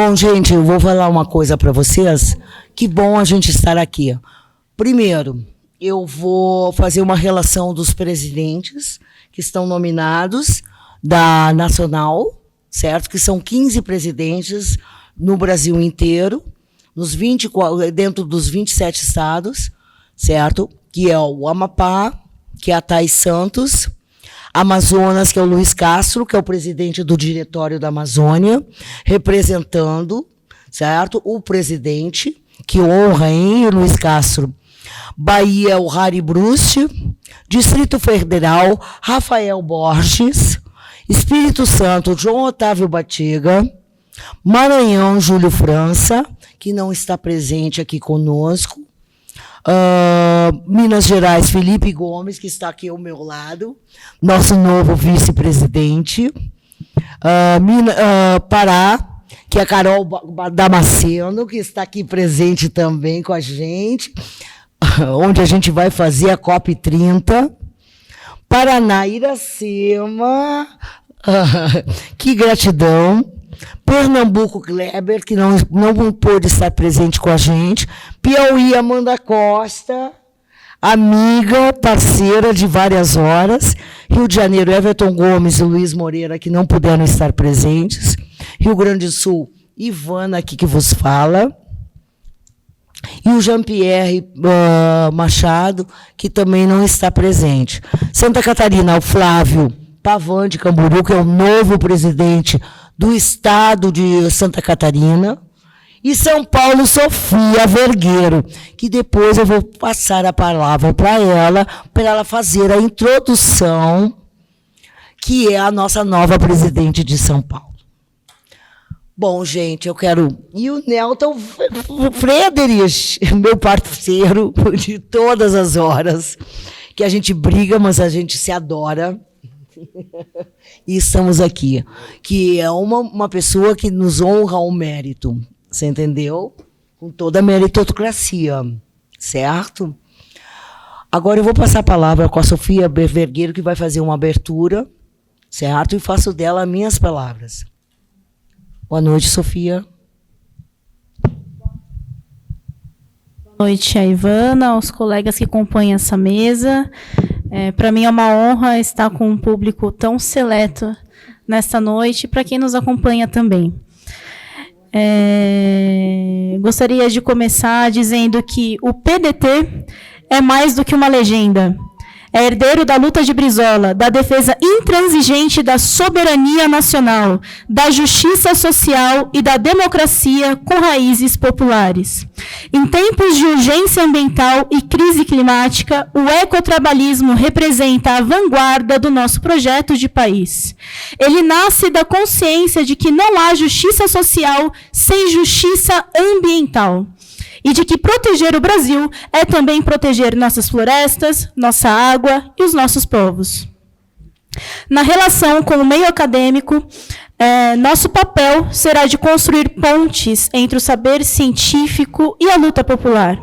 Bom, gente, eu vou falar uma coisa para vocês. Que bom a gente estar aqui. Primeiro, eu vou fazer uma relação dos presidentes que estão nominados da Nacional, certo? Que são 15 presidentes no Brasil inteiro, dentro dos 27 estados, certo? Que é o Amapá, que é a Thais Santos, Amazonas, que é o Luiz Castro, que é o presidente do Diretório da Amazônia, representando, certo? O presidente, que honra, hein, Luiz Castro. Bahia, o Harry Bruce. Distrito Federal, Rafael Borges. Espírito Santo, João Otávio Batiga. Maranhão, Júlio França, que não está presente aqui conosco. Minas Gerais, Felipe Gomes, que está aqui ao meu lado, nosso novo vice-presidente. Pará, que é a Carol Damasceno, que está aqui presente também com a gente, onde a gente vai fazer a COP30. Paraná, Iracema, que gratidão. Pernambuco, Kleber, que não pôde estar presente com a gente. Piauí, Amanda Costa, amiga, parceira de várias horas. Rio de Janeiro, Everton Gomes e Luiz Moreira, que não puderam estar presentes. Rio Grande do Sul, Ivana, aqui que vos fala. E o Jean-Pierre Machado, que também não está presente. Santa Catarina, o Flávio Pavan de Camboriú, que é o novo presidente do estado de Santa Catarina. E São Paulo, Sofia Vergueiro, que depois eu vou passar a palavra para ela fazer a introdução, que é a nossa nova presidente de São Paulo. Bom, gente, eu quero... E o Nelton Frederich, meu parceiro de todas as horas, que a gente briga, mas a gente se adora. E estamos aqui, que é uma pessoa que nos honra o mérito, você entendeu? Com toda a meritocracia, certo? Agora eu vou passar a palavra com a Sofia Vergueiro, que vai fazer uma abertura, certo? E faço dela minhas palavras. Boa noite, Sofia. Boa noite a Ivana, aos colegas que compõem essa mesa. Para mim é uma honra estar com um público tão seleto nesta noite, para quem nos acompanha também. Gostaria de começar dizendo que o PDT é mais do que uma legenda. É herdeiro da luta de Brizola, da defesa intransigente da soberania nacional, da justiça social e da democracia com raízes populares. Em tempos de urgência ambiental e crise climática, o ecotrabalhismo representa a vanguarda do nosso projeto de país. Ele nasce da consciência de que não há justiça social sem justiça ambiental. E de que proteger o Brasil é também proteger nossas florestas, nossa água e os nossos povos. Na relação com o meio acadêmico, nosso papel será de construir pontes entre o saber científico e a luta popular.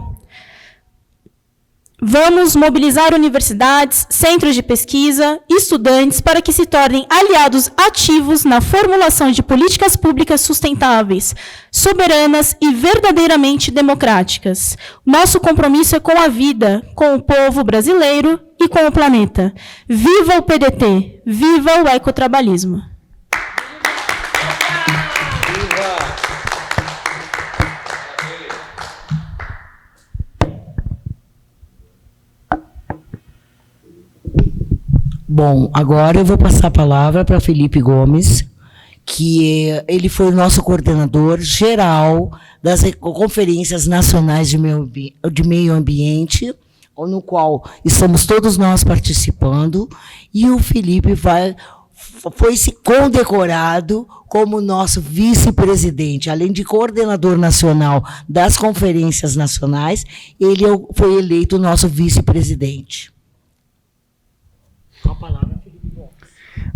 Vamos mobilizar universidades, centros de pesquisa, estudantes para que se tornem aliados ativos na formulação de políticas públicas sustentáveis, soberanas e verdadeiramente democráticas. Nosso compromisso é com a vida, com o povo brasileiro e com o planeta. Viva o PDT! Viva o ecotrabalhismo! Bom, agora eu vou passar a palavra para Felipe Gomes, que ele foi o nosso coordenador geral das conferências nacionais de meio ambiente, no qual estamos todos nós participando, e o Felipe foi condecorado como nosso vice-presidente. Além de coordenador nacional das conferências nacionais, ele foi eleito nosso vice-presidente.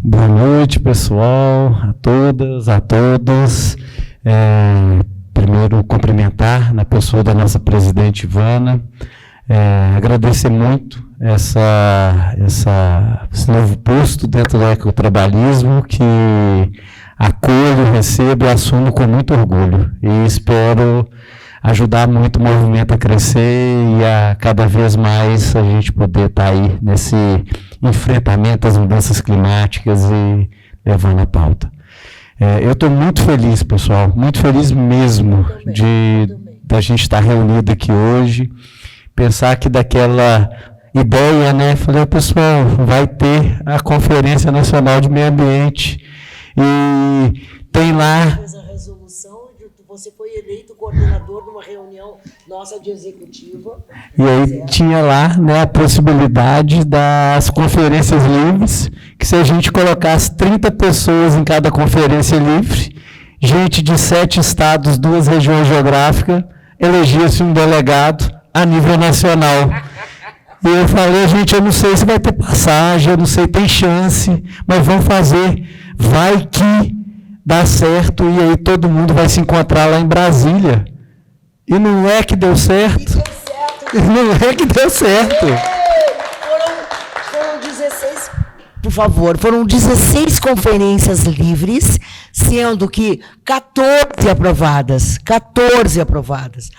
Boa noite, pessoal, a todas, a todos. Primeiro, cumprimentar na pessoa da nossa presidente Ivana, agradecer muito esse novo posto dentro do ecotrabalhismo, que acolho, recebo e assumo com muito orgulho. E espero ajudar muito o movimento a crescer e a cada vez mais a gente poder estar aí nesse enfrentamento às mudanças climáticas e levando a pauta. Eu estou muito feliz, pessoal, muito feliz mesmo da gente estar reunido aqui hoje, pensar que daquela ideia, né, falei, pessoal, vai ter a Conferência Nacional de Meio Ambiente e tem lá... Você foi eleito coordenador numa reunião nossa de executiva. E aí tinha lá, né, a possibilidade das conferências livres, que se a gente colocasse 30 pessoas em cada conferência livre, gente de 7 estados, 2 regiões geográficas, elegia-se um delegado a nível nacional. E eu falei, gente, eu não sei se vai ter passagem, eu não sei, tem chance, mas vamos fazer, vai que dá certo, e aí todo mundo vai se encontrar lá em Brasília. E não é que deu certo. Não é que deu certo. Foram 16, por favor, foram 16 conferências livres, sendo que 14 aprovadas. 14 aprovadas.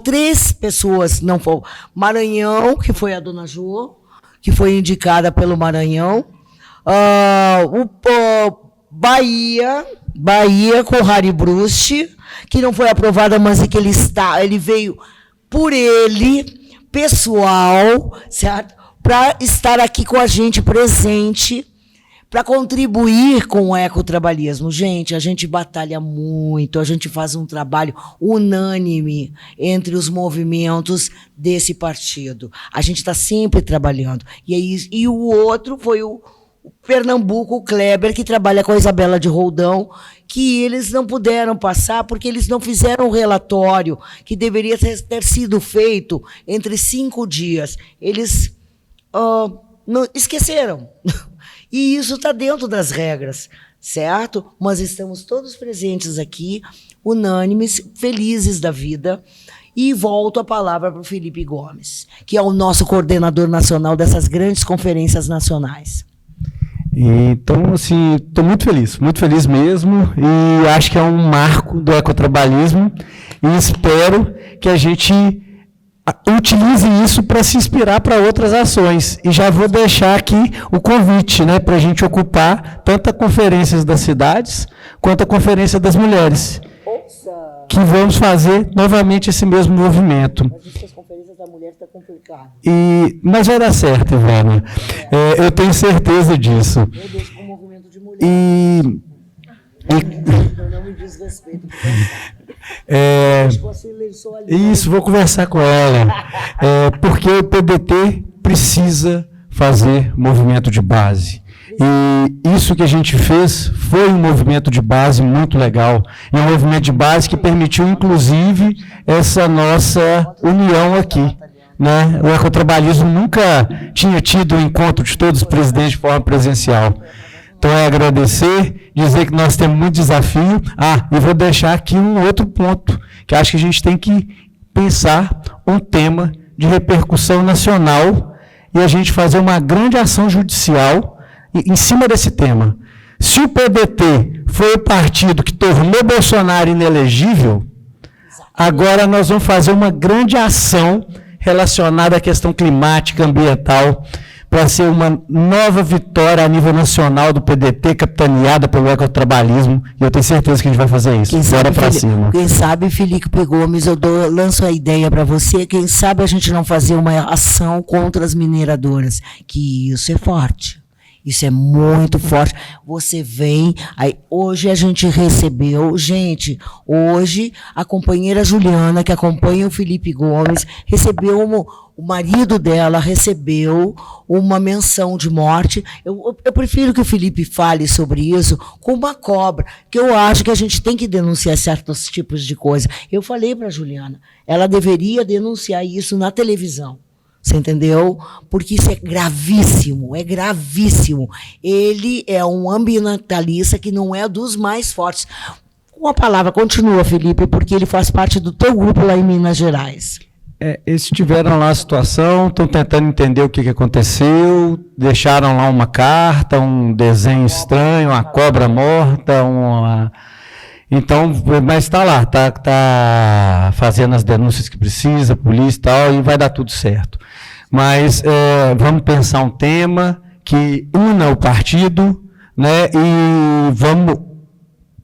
3 pessoas não foram. Maranhão, que foi a dona Jo, que foi indicada pelo Maranhão. Bahia com o Harry Brust, que não foi aprovada, mas é que ele veio por ele, pessoal, certo? Para estar aqui com a gente presente, para contribuir com o ecotrabalhismo. Gente, a gente batalha muito, a gente faz um trabalho unânime entre os movimentos desse partido. A gente está sempre trabalhando. E o outro foi o Pernambuco, o Kleber, que trabalha com a Isabela de Roldão, que eles não puderam passar porque eles não fizeram o relatório que deveria ter sido feito entre 5 dias. Eles não, esqueceram. E isso está dentro das regras, certo? Mas estamos todos presentes aqui, unânimes, felizes da vida. E volto a palavra para o Felipe Gomes, que é o nosso coordenador nacional dessas grandes conferências nacionais. Então, assim, estou muito feliz mesmo, e acho que é um marco do ecotrabalhismo, e espero que a gente utilize isso para se inspirar para outras ações. E já vou deixar aqui o convite, né, para a gente ocupar tanto a conferências das cidades, quanto a conferência das mulheres, que vamos fazer novamente esse mesmo movimento. Está complicado. Mas vai dar certo, Ivana. Eu tenho certeza disso. Eu deixo com o movimento de mulher. Eu não me desrespeito. Isso, vou conversar com ela. Porque o PDT precisa fazer movimento de base. E isso que a gente fez foi um movimento de base muito legal. E um movimento de base que permitiu, inclusive, essa nossa união aqui. Né? O ecotrabalhismo nunca tinha tido o encontro de todos os presidentes de forma presencial. Então, é agradecer, dizer que nós temos muito desafio. E vou deixar aqui um outro ponto, que acho que a gente tem que pensar um tema de repercussão nacional e a gente fazer uma grande ação judicial em cima desse tema. Se o PDT foi o partido que tornou Bolsonaro inelegível, agora nós vamos fazer uma grande ação relacionada à questão climática, ambiental, para ser uma nova vitória a nível nacional do PDT, capitaneada pelo ecotrabalhismo, e eu tenho certeza que a gente vai fazer isso. Bora para cima. Quem sabe, Felipe Gomes, eu lanço a ideia para você, quem sabe a gente não fazer uma ação contra as mineradoras, que isso é forte. Isso é muito forte. Você vem, aí hoje a gente recebeu, hoje a companheira Juliana, que acompanha o Felipe Gomes, recebeu, o marido dela recebeu uma menção de morte. Eu prefiro que o Felipe fale sobre isso com uma cobra, que eu acho que a gente tem que denunciar certos tipos de coisa. Eu falei para a Juliana, ela deveria denunciar isso na televisão. Você entendeu? Porque isso é gravíssimo, é gravíssimo. Ele é um ambientalista que não é dos mais fortes. Com a palavra, continua, Felipe, porque ele faz parte do teu grupo lá em Minas Gerais. Eles tiveram lá a situação, estão tentando entender o que aconteceu, deixaram lá uma carta, um desenho estranho, uma cobra morta, Então, mas está lá, está fazendo as denúncias que precisa, polícia e tal, e vai dar tudo certo. Mas vamos pensar um tema que una o partido, né, e vamos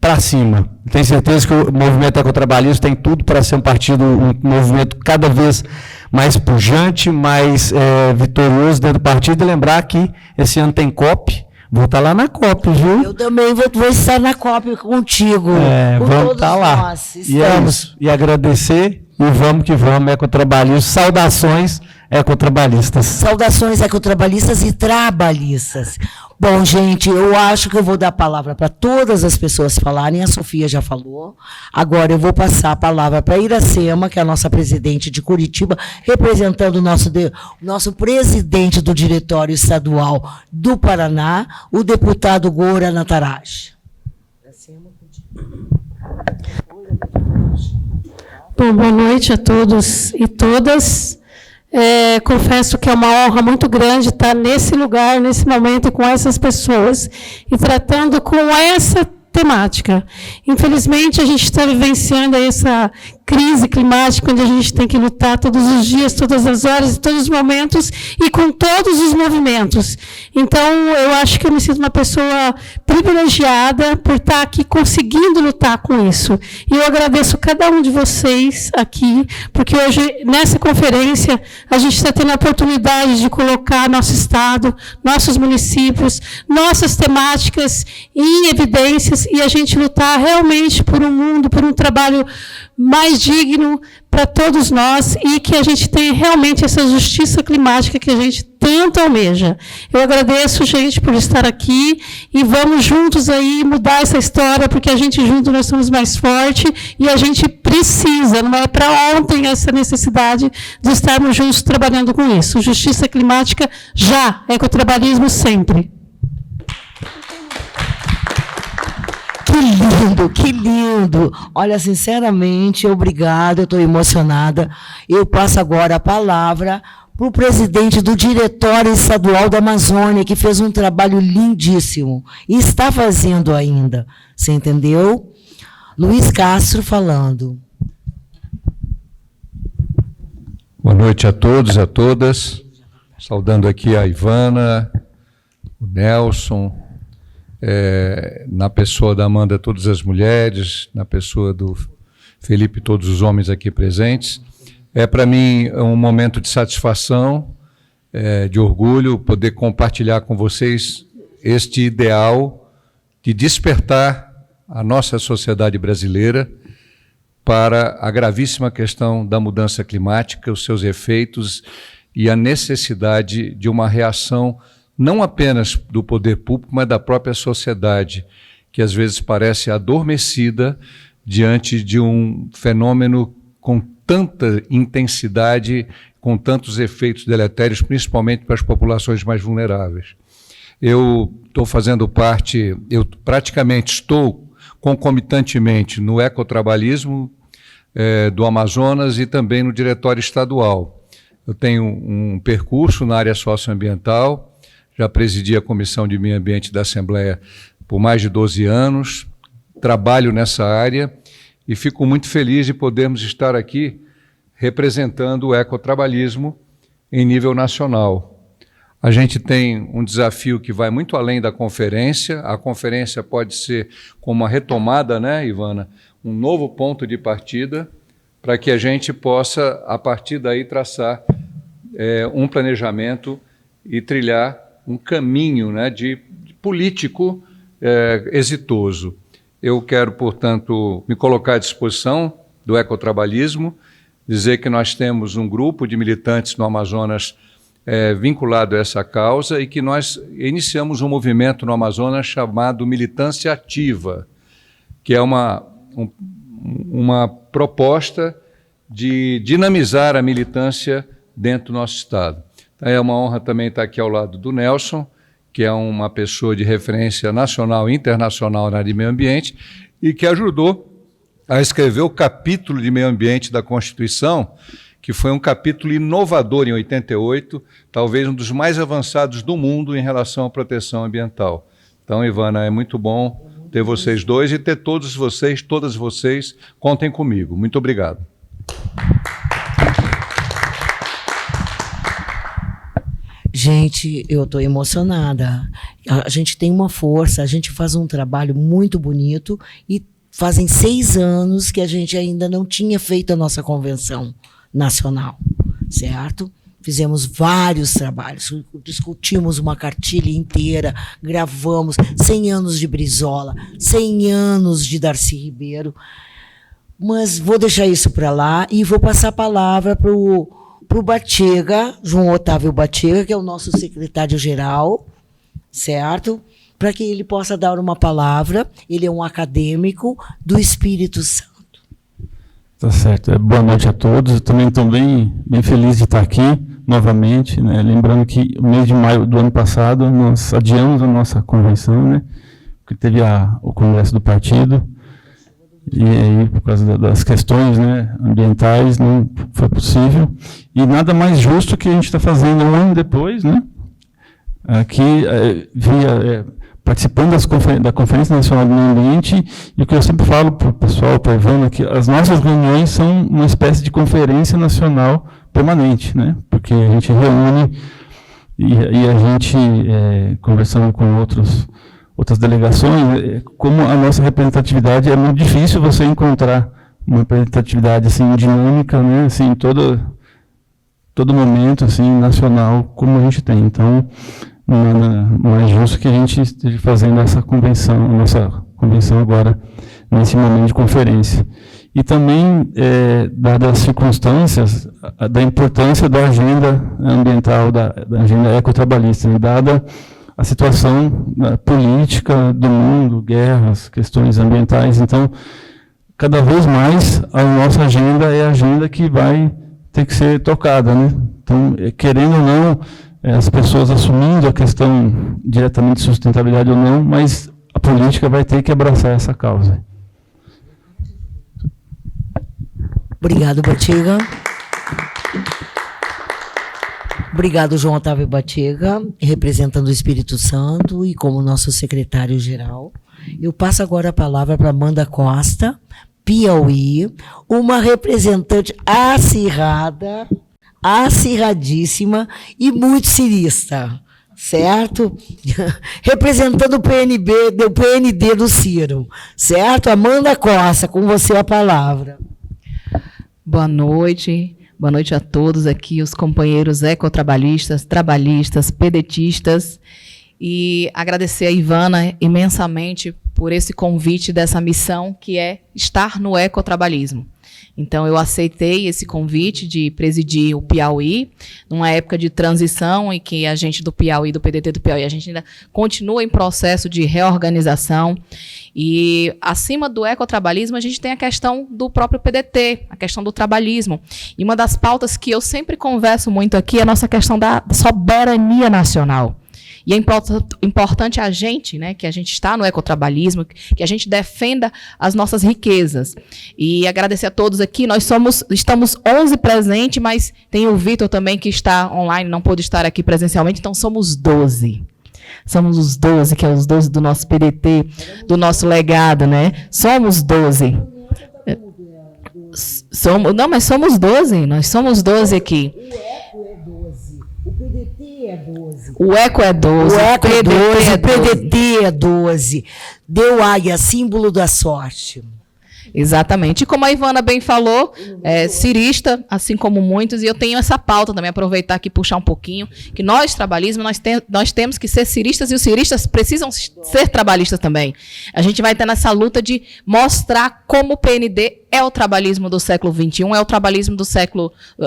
para cima. Tenho certeza que o movimento ecotrabalhista tem tudo para ser um movimento cada vez mais pujante, mais vitorioso dentro do partido. E lembrar que esse ano tem COP. Vou estar lá na COP, viu? Eu também vou estar na COP contigo. Vamos estar lá. E agradecer, e vamos que vamos, ecotrabalhistas. Saudações ecotrabalhistas. Saudações ecotrabalhistas e trabalhistas. Bom, gente, eu acho que eu vou dar a palavra para todas as pessoas falarem. A Sofia já falou. Agora eu vou passar a palavra para a Iracema, que é a nossa presidente de Curitiba, representando o nosso presidente do Diretório Estadual do Paraná, o deputado Gora Nataraj. Bom, boa noite a todos e todas. Confesso que é uma honra muito grande estar nesse lugar, nesse momento, com essas pessoas e tratando com essa temática. Infelizmente, a gente está vivenciando essa crise climática, onde a gente tem que lutar todos os dias, todas as horas, todos os momentos e com todos os movimentos. Então, eu acho que eu me sinto uma pessoa privilegiada por estar aqui conseguindo lutar com isso. E eu agradeço cada um de vocês aqui, porque hoje, nessa conferência, a gente está tendo a oportunidade de colocar nosso Estado, nossos municípios, nossas temáticas em evidências e a gente lutar realmente por um mundo, por um trabalho mais digno para todos nós e que a gente tenha realmente essa justiça climática que a gente tanto almeja. Eu agradeço, gente, por estar aqui e vamos juntos aí mudar essa história, porque a gente junto nós somos mais fortes e a gente precisa, não é para ontem essa necessidade de estarmos juntos trabalhando com isso. Justiça climática já, ecotrabalhismo sempre. Que lindo, que lindo. Olha, sinceramente, obrigada, eu estou emocionada. Eu passo agora a palavra para o presidente do Diretório Estadual da Amazônia, que fez um trabalho lindíssimo e está fazendo ainda. Você entendeu? Luiz Castro falando. Boa noite a todos e a todas. Saudando aqui a Ivana, o Nelson, na pessoa da Amanda, todas as mulheres, na pessoa do Felipe, todos os homens aqui presentes. É para mim um momento de satisfação, de orgulho, poder compartilhar com vocês este ideal de despertar a nossa sociedade brasileira para a gravíssima questão da mudança climática, os seus efeitos e a necessidade de uma reação não apenas do poder público, mas da própria sociedade, que às vezes parece adormecida diante de um fenômeno com tanta intensidade, com tantos efeitos deletérios, principalmente para as populações mais vulneráveis. Eu estou fazendo parte, eu praticamente estou concomitantemente no ecotrabalhismo do Amazonas e também no Diretório Estadual. Eu tenho um percurso na área socioambiental, já presidi a Comissão de Meio Ambiente da Assembleia por mais de 12 anos, trabalho nessa área e fico muito feliz de podermos estar aqui representando o ecotrabalhismo em nível nacional. A gente tem um desafio que vai muito além da conferência. A conferência pode ser como uma retomada, né, Ivana? Um novo ponto de partida para que a gente possa, a partir daí, traçar um planejamento e trilhar um caminho, né, de político exitoso. Eu quero, portanto, me colocar à disposição do ecotrabalhismo, dizer que nós temos um grupo de militantes no Amazonas vinculado a essa causa e que nós iniciamos um movimento no Amazonas chamado Militância Ativa, que é uma proposta de dinamizar a militância dentro do nosso Estado. É uma honra também estar aqui ao lado do Nelson, que é uma pessoa de referência nacional e internacional na área de meio ambiente e que ajudou a escrever o capítulo de meio ambiente da Constituição, que foi um capítulo inovador em 88, talvez um dos mais avançados do mundo em relação à proteção ambiental. Então, Ivana, é muito bom ter vocês dois e ter todos vocês, todas vocês, contem comigo. Muito obrigado. Gente, eu estou emocionada. A gente tem uma força, a gente faz um trabalho muito bonito e fazem 6 anos que a gente ainda não tinha feito a nossa convenção nacional, certo? Fizemos vários trabalhos, discutimos uma cartilha inteira, gravamos 100 anos de Brizola, 100 anos de Darcy Ribeiro, mas vou deixar isso para lá e vou passar a palavra para o Batega, João Otávio Batega, que é o nosso secretário-geral, certo? Para que ele possa dar uma palavra. Ele é um acadêmico do Espírito Santo. Tá certo. Boa noite a todos. Eu também estou bem feliz de estar aqui novamente, né? Lembrando que no mês de maio do ano passado nós adiamos a nossa convenção, né? Porque teve o congresso do partido. E aí, por causa das questões, né, ambientais, não foi possível. E nada mais justo que a gente está fazendo um ano depois, né, aqui, participando da Conferência Nacional do Meio Ambiente, e o que eu sempre falo para o pessoal, para a Ivana, que as nossas reuniões são uma espécie de conferência nacional permanente, né, porque a gente reúne e a gente, conversando com outras delegações, como a nossa representatividade é muito difícil você encontrar uma representatividade assim dinâmica, né, assim todo momento assim nacional como a gente tem. Então não é justo que a gente esteja fazendo nossa convenção agora nesse momento de conferência. E também, dadas as circunstâncias, da importância da agenda ambiental, da agenda ecotrabalhista, né, dada a situação política do mundo, guerras, questões ambientais. Então, cada vez mais a nossa agenda é a agenda que vai ter que ser tocada, né? Então, querendo ou não, as pessoas assumindo a questão diretamente de sustentabilidade ou não, mas a política vai ter que abraçar essa causa. Obrigado, Batega. Obrigado, João Otávio Batega, representando o Espírito Santo e como nosso secretário-geral. Eu passo agora a palavra para Amanda Costa, Piauí, uma representante acirradíssima e muito cirista, certo? Representando o PND do Ciro, certo? Amanda Costa, com você a palavra. Boa noite a todos aqui, os companheiros ecotrabalhistas, trabalhistas, pedetistas, e agradecer a Ivana imensamente por esse convite dessa missão que é estar no ecotrabalhismo. Então, eu aceitei esse convite de presidir o Piauí, numa época de transição em que a gente do Piauí, do PDT do Piauí, a gente ainda continua em processo de reorganização. E, acima do ecotrabalhismo, a gente tem a questão do próprio PDT, a questão do trabalhismo. E uma das pautas que eu sempre converso muito aqui é a nossa questão da soberania nacional. E é importante a gente, né, que a gente está no ecotrabalhismo, que a gente defenda as nossas riquezas. E agradecer a todos aqui. Nós estamos 11 presentes, mas tem o Vitor também que está online, não pôde estar aqui presencialmente, então somos 12. Somos os 12, que é os 12 do nosso PDT, do nosso legado, né? Somos 12. Mas somos 12, nós somos 12 aqui. O PDT é 12. O ECO é 12. O ECO é 12, o PDT é 12. Deu águia, símbolo da sorte. Exatamente. E como a Ivana bem falou, cirista, assim como muitos, e eu tenho essa pauta também, aproveitar aqui e puxar um pouquinho, que nós, trabalhismo, nós temos que ser ciristas, e os ciristas precisam ser trabalhistas também. A gente vai ter nessa luta de mostrar como o PND é o trabalhismo do século XXI,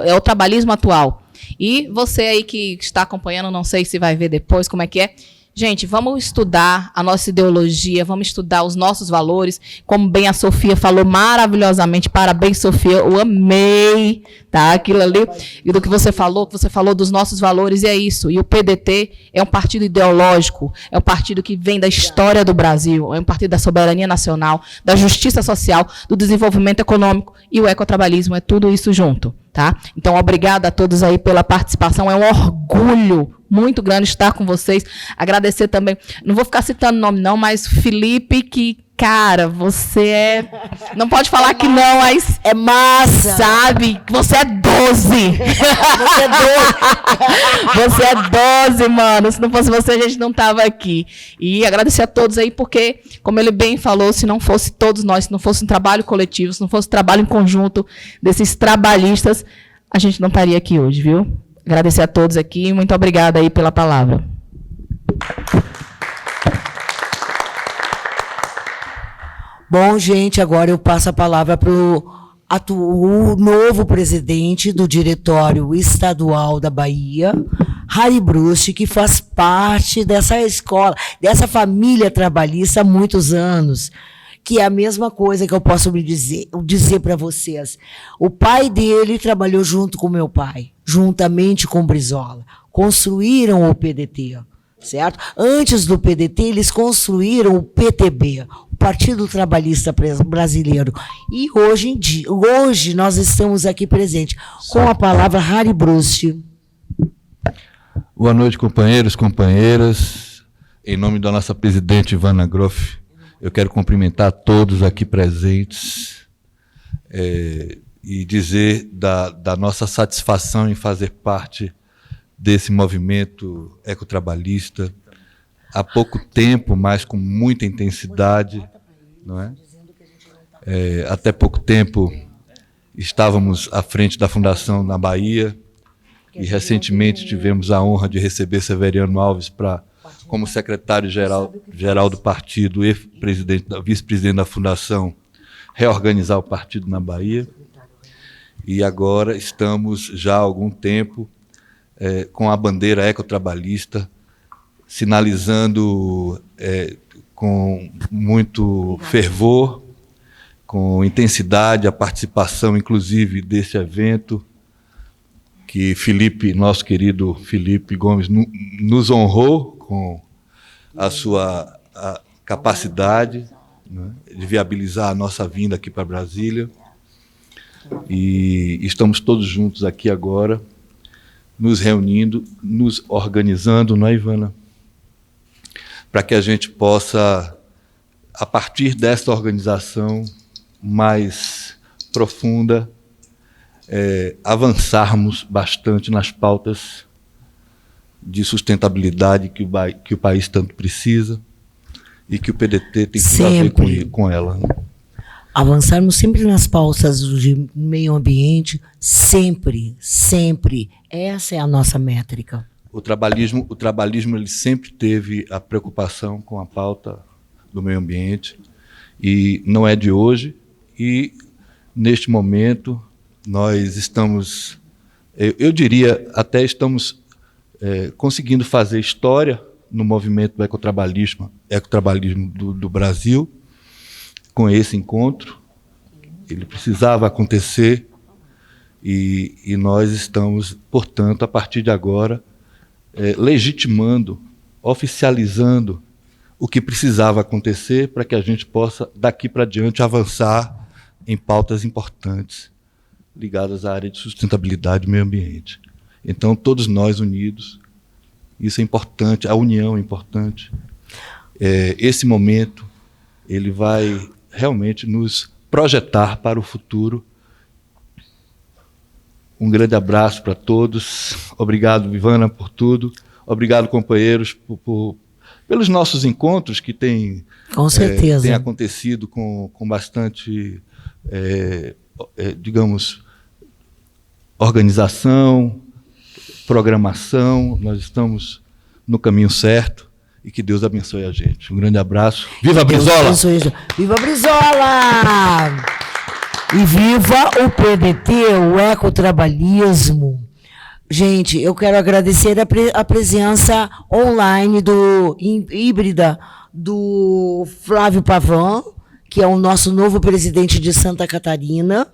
é o trabalhismo atual. E você aí que está acompanhando, não sei se vai ver depois como é que é. Gente, vamos estudar a nossa ideologia, vamos estudar os nossos valores, como bem a Sofia falou maravilhosamente, parabéns, Sofia, eu amei, tá, aquilo ali, e do que você falou dos nossos valores, e é isso, e o PDT é um partido ideológico, é um partido que vem da história do Brasil, é um partido da soberania nacional, da justiça social, do desenvolvimento econômico, e o ecotrabalhismo é tudo isso junto. tá? Então, obrigada a todos aí pela participação. É um orgulho muito grande estar com vocês. Agradecer também, não vou ficar citando nome não, mas Felipe, que, cara, você é... Não pode falar que não, mas... É massa! Sabe? Você é 12! Você é doido! Você é 12, mano. Se não fosse você, a gente não tava aqui. E agradecer a todos aí, porque, como ele bem falou, se não fosse todos nós, se não fosse um trabalho coletivo, se não fosse um trabalho em conjunto desses trabalhistas, a gente não estaria aqui hoje, viu? Agradecer a todos aqui. Muito obrigada aí pela palavra. Bom, gente, agora eu passo a palavra para o novo presidente do Diretório Estadual da Bahia, Harry Bruce, que faz parte dessa escola, dessa família trabalhista há muitos anos, que é a mesma coisa que eu posso dizer para vocês. O pai dele trabalhou junto com meu pai, juntamente com Brizola. Construíram o PDT, certo? Antes do PDT, eles construíram o PTB, o Partido Trabalhista Brasileiro. E hoje nós estamos aqui presentes com a palavra Harry Bruce. Boa noite, companheiros, companheiras. Em nome da nossa presidente Ivana Groff, eu quero cumprimentar todos aqui presentes e dizer da nossa satisfação em fazer parte desse movimento ecotrabalhista. Há pouco tempo, mas com muita intensidade, não é? Até pouco tempo estávamos à frente da Fundação na Bahia e recentemente tivemos a honra de receber Severiano Alves como secretário-geral do partido e vice-presidente da Fundação, reorganizar o partido na Bahia. E agora estamos já há algum tempo com a bandeira ecotrabalhista, sinalizando com muito fervor, com intensidade, a participação, inclusive, desse evento, que nosso querido Felipe Gomes, nos honrou com a sua capacidade, né, de viabilizar a nossa vinda aqui para Brasília. E estamos todos juntos aqui agora, nos reunindo, nos organizando, não é, Ivana? Para que a gente possa, a partir dessa organização mais profunda, avançarmos bastante nas pautas de sustentabilidade que o país tanto precisa e que o PDT tem tudo a ver com ela. Né? Avançarmos sempre nas pautas de meio ambiente, sempre, sempre. Essa é a nossa métrica. O trabalhismo ele sempre teve a preocupação com a pauta do meio ambiente e não é de hoje. E, neste momento, nós estamos, eu diria, até estamos conseguindo fazer história no movimento do ecotrabalhismo do Brasil, com esse encontro. Ele precisava acontecer e nós estamos, portanto, a partir de agora, legitimando, oficializando o que precisava acontecer para que a gente possa, daqui para diante, avançar em pautas importantes ligadas à área de sustentabilidade e meio ambiente. Então, todos nós unidos, isso é importante, a união é importante. Esse momento, ele vai realmente nos projetar para o futuro. Um grande abraço para todos. Obrigado, Ivana, por tudo. Obrigado, companheiros, pelos nossos encontros que têm acontecido com bastante, digamos, organização, programação. Nós estamos no caminho certo e que Deus abençoe a gente. Um grande abraço. Viva a Brizola! Viva a Brizola! E viva o PDT, o ecotrabalhismo. Gente, eu quero agradecer a presença online híbrida do Flávio Pavan, que é o nosso novo presidente de Santa Catarina,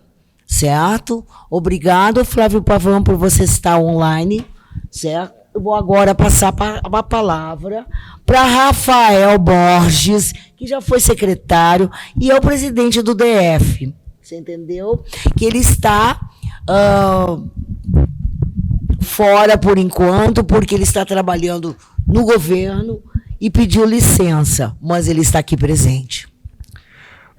certo? Obrigado, Flávio Pavan, por você estar online, certo? Eu vou agora passar a palavra para Rafael Borges, que já foi secretário e é o presidente do DF. Você entendeu? Que ele está fora por enquanto, porque ele está trabalhando no governo e pediu licença, mas ele está aqui presente.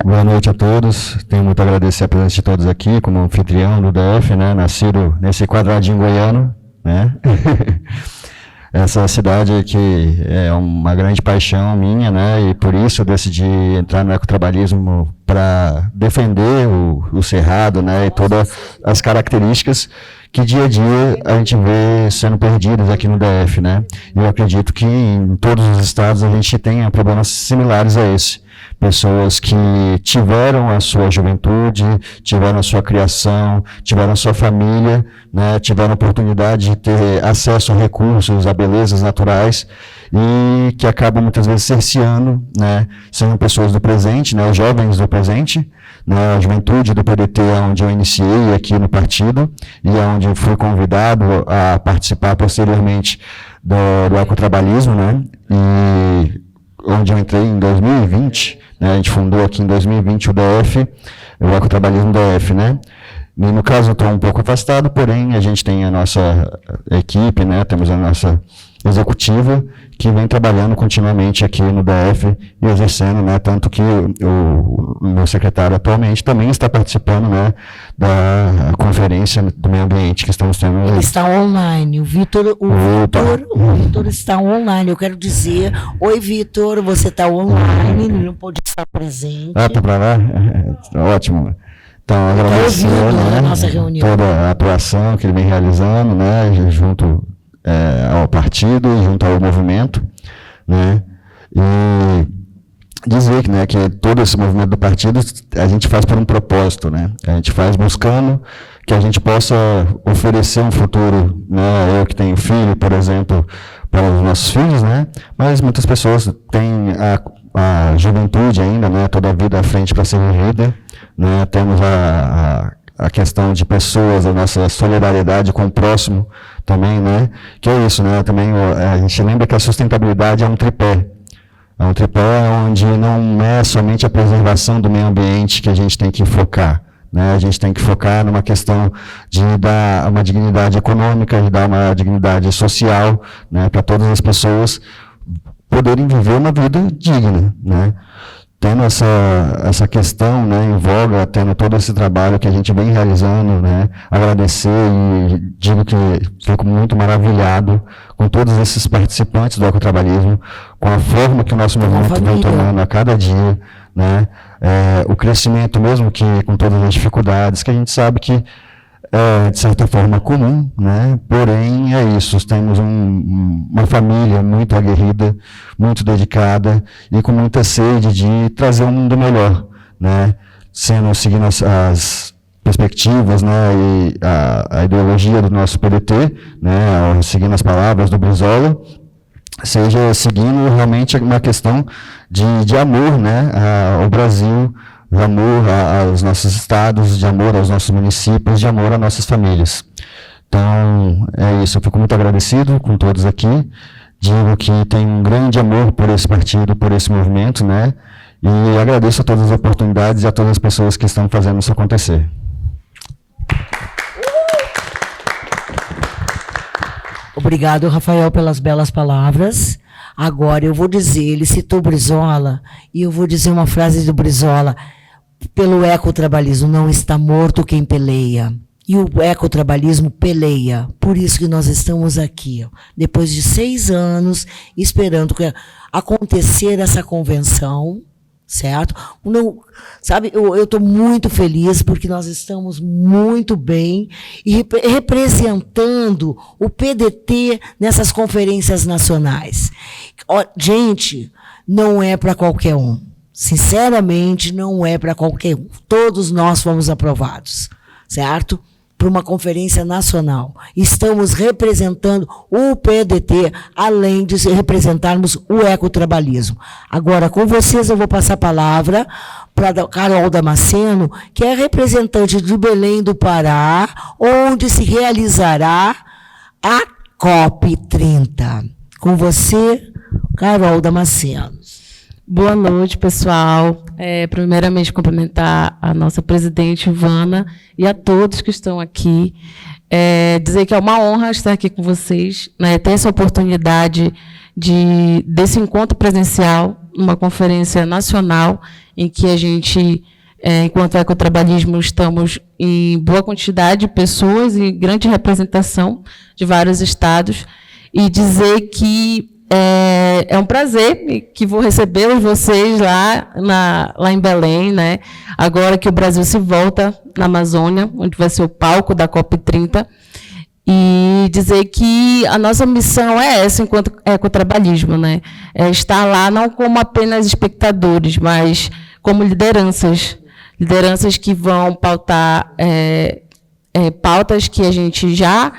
Boa noite a todos. Tenho muito a agradecer a presença de todos aqui, como anfitrião do DF, né, nascido nesse quadradinho goiano, né? Essa cidade que é uma grande paixão minha, né, e por isso eu decidi entrar no ecotrabalhismo para defender o cerrado, né, e todas as características que dia a dia a gente vê sendo perdidas aqui no DF, né. E eu acredito que em todos os estados a gente tenha problemas similares a esse. Pessoas que tiveram a sua juventude, tiveram a sua criação, tiveram a sua família, né, tiveram a oportunidade de ter acesso a recursos, a belezas naturais, e que acabam muitas vezes cerceando, né, sendo pessoas do presente, né, os jovens do presente, né, a juventude do PDT, onde eu iniciei aqui no partido, e onde fui convidado a participar posteriormente do ecotrabalhismo, né, e onde eu entrei em 2020, né, a gente fundou aqui em 2020 o DF, o ecotrabalhismo DF, né. E no caso eu estou um pouco afastado, porém a gente tem a nossa equipe, né, temos a nossa executiva que vem trabalhando continuamente aqui no DF e exercendo, né, tanto que o meu secretário atualmente também está participando, né, da conferência do meio ambiente que estamos tendo. Ele está online, o Vitor está online, eu quero dizer, oi Vitor, você está online, ele não pode estar presente. Ah, tá para lá? Ótimo. Então, agradecer, né, nossa reunião, toda a atuação que ele vem realizando, né, junto ao partido, junto ao movimento, né, e dizer que, né, que todo esse movimento do partido a gente faz por um propósito, né, a gente faz buscando que a gente possa oferecer um futuro, né, eu que tenho filho, por exemplo, para os nossos filhos, né, mas muitas pessoas têm a juventude ainda, né, toda a vida à frente para ser vivida, né, temos a questão de pessoas, a nossa solidariedade com o próximo também, né, que é isso, né, também a gente lembra que a sustentabilidade é um tripé onde não é somente a preservação do meio ambiente que a gente tem que focar, né, a gente tem que focar numa questão de dar uma dignidade econômica, de dar uma dignidade social, né, para todas as pessoas poderem viver uma vida digna, né. Tendo essa questão, né, em voga, tendo todo esse trabalho que a gente vem realizando, né, agradecer e digo que fico muito maravilhado com todos esses participantes do ecotrabalhismo, com a forma que o nosso movimento vem tomando a cada dia, né, o crescimento mesmo que com todas as dificuldades, que a gente sabe que de certa forma comum, né? Porém é isso, temos uma família muito aguerrida, muito dedicada e com muita sede de trazer um mundo melhor, né? Seguindo as perspectivas, né, e a ideologia do nosso PDT, né, seguindo as palavras do Brizola, seja seguindo realmente uma questão de amor, né, ao Brasil, de amor aos nossos estados, de amor aos nossos municípios, de amor às nossas famílias. Então, é isso, eu fico muito agradecido com todos aqui, digo que tenho um grande amor por esse partido, por esse movimento, né, e agradeço a todas as oportunidades e a todas as pessoas que estão fazendo isso acontecer. Obrigado, Rafael, pelas belas palavras. Agora, eu vou dizer, ele citou Brizola, e eu vou dizer uma frase do Brizola: pelo ecotrabalhismo não está morto quem peleia. E o ecotrabalhismo peleia. Por isso que nós estamos aqui, ó, depois de 6 anos, esperando acontecer essa convenção, certo? Não, sabe, eu estou muito feliz porque nós estamos muito bem e representando o PDT nessas conferências nacionais. Ó, gente, não é para qualquer um. Sinceramente, não é para qualquer um. Todos nós fomos aprovados, certo? Para uma conferência nacional. Estamos representando o PDT, além de representarmos o ecotrabalhismo. Agora, com vocês, eu vou passar a palavra para a Carol Damasceno, que é representante de Belém do Pará, onde se realizará a COP30. Com você, Carol Damasceno. Boa noite, pessoal. Primeiramente, cumprimentar a nossa presidente, Ivana, e a todos que estão aqui. Dizer que é uma honra estar aqui com vocês, né, ter essa oportunidade desse encontro presencial, uma conferência nacional, em que a gente, enquanto ecotrabalhismo, estamos em boa quantidade de pessoas e grande representação de vários estados, e dizer que é um prazer que vou receber vocês lá em Belém, né? Agora que o Brasil se volta na Amazônia, onde vai ser o palco da COP30, e dizer que a nossa missão é essa enquanto ecotrabalhismo, né? Estar lá não como apenas espectadores, mas como lideranças que vão pautar pautas que a gente já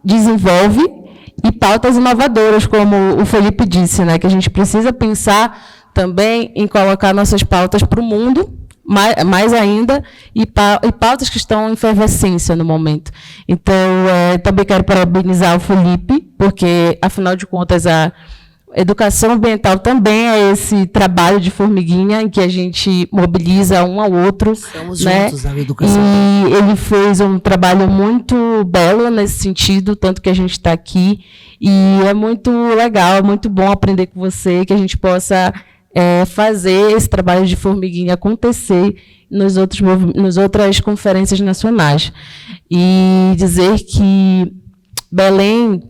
desenvolve, e pautas inovadoras, como o Felipe disse, né, que a gente precisa pensar também em colocar nossas pautas para o mundo, mais ainda, e pautas que estão em efervescência no momento. Então, também quero parabenizar o Felipe, porque, afinal de contas, a educação ambiental também é esse trabalho de formiguinha em que a gente mobiliza um ao outro. Estamos, né, juntos na educação. E ele fez um trabalho muito belo nesse sentido, tanto que a gente está aqui. E é muito legal, muito bom aprender com você, que a gente possa fazer esse trabalho de formiguinha acontecer nas outras conferências nacionais. E dizer que Belém,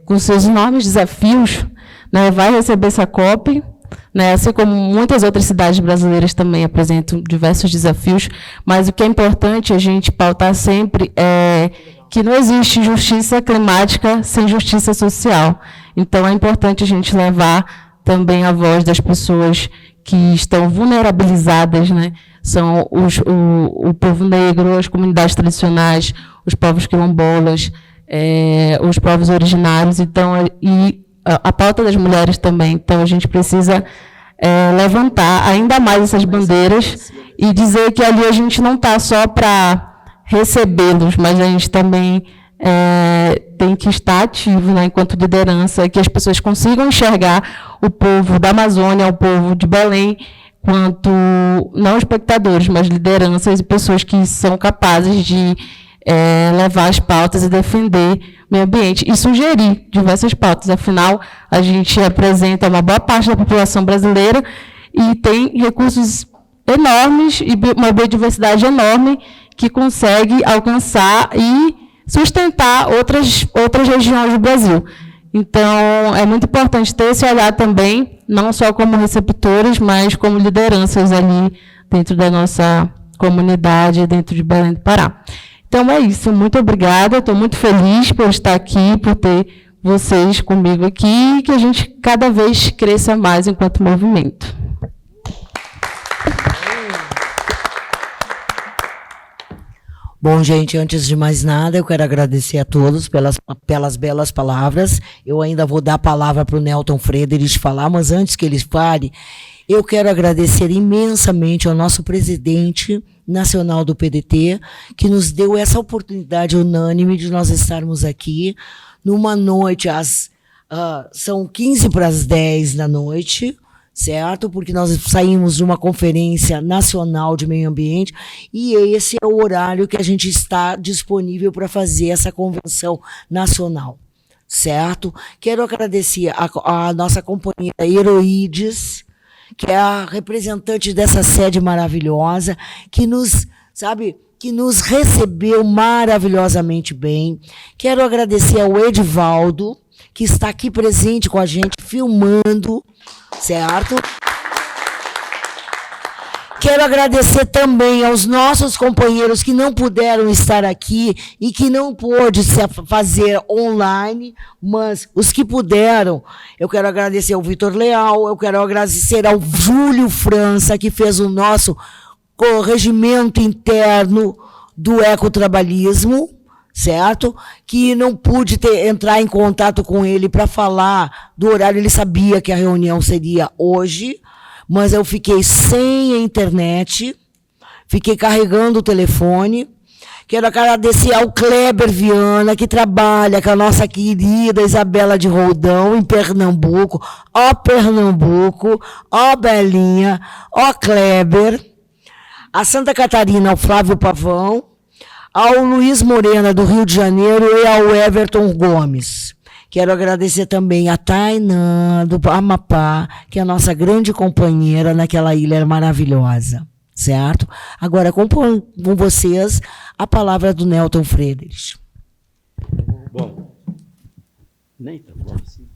com seus enormes desafios, né, vai receber essa COP, né, assim como muitas outras cidades brasileiras também apresentam diversos desafios, mas o que é importante a gente pautar sempre é que não existe justiça climática sem justiça social. Então, é importante a gente levar também a voz das pessoas que estão vulnerabilizadas, né? São o povo negro, as comunidades tradicionais, os povos quilombolas, os povos originários, então, e a pauta das mulheres também. Então, a gente precisa levantar ainda mais essas bandeiras e dizer que ali a gente não está só para recebê-los, mas a gente também tem que estar ativo, né, enquanto liderança, que as pessoas consigam enxergar o povo da Amazônia, o povo de Belém, quanto não espectadores, mas lideranças e pessoas que são capazes de levar as pautas e defender o meio ambiente e sugerir diversas pautas. Afinal, a gente representa uma boa parte da população brasileira e tem recursos enormes e uma biodiversidade enorme que consegue alcançar e sustentar outras regiões do Brasil. Então, é muito importante ter esse olhar também, não só como receptores, mas como lideranças ali dentro da nossa comunidade, dentro de Belém do Pará. Então, é isso. Muito obrigada. Estou muito feliz por estar aqui, por ter vocês comigo aqui, e que a gente cada vez cresça mais enquanto movimento. Bom, gente, antes de mais nada, eu quero agradecer a todos pelas belas palavras. Eu ainda vou dar a palavra para o Nelton Frederich falar, mas antes que ele fale, eu quero agradecer imensamente ao nosso presidente nacional do PDT, que nos deu essa oportunidade unânime de nós estarmos aqui numa noite, são 15 para as 10 da noite, certo? Porque nós saímos de uma conferência nacional de meio ambiente e esse é o horário que a gente está disponível para fazer essa convenção nacional, certo? Quero agradecer a nossa companheira Heroides, que é a representante dessa sede maravilhosa, que nos recebeu maravilhosamente bem. Quero agradecer ao Edivaldo, que está aqui presente com a gente, filmando, certo? Quero agradecer também aos nossos companheiros que não puderam estar aqui e que não pôde se fazer online, mas os que puderam, eu quero agradecer ao Vitor Leal, eu quero agradecer ao Júlio França, que fez o nosso regimento interno do ecotrabalhismo, certo? Que não pude entrar em contato com ele para falar do horário, ele sabia que a reunião seria hoje, mas eu fiquei sem a internet, fiquei carregando o telefone. Quero agradecer ao Kleber Viana, que trabalha com a nossa querida Isabela de Roldão, em Pernambuco. Ó Pernambuco, ó Belinha, ó Kleber. A Santa Catarina, ao Flávio Pavão. Ao Luiz Morena, do Rio de Janeiro, e ao Everton Gomes. Quero agradecer também a Tainã, do Amapá, que é a nossa grande companheira naquela ilha maravilhosa, certo? Agora, com vocês, a palavra do Nelton Friedrich. Bom, nem tão bom assim.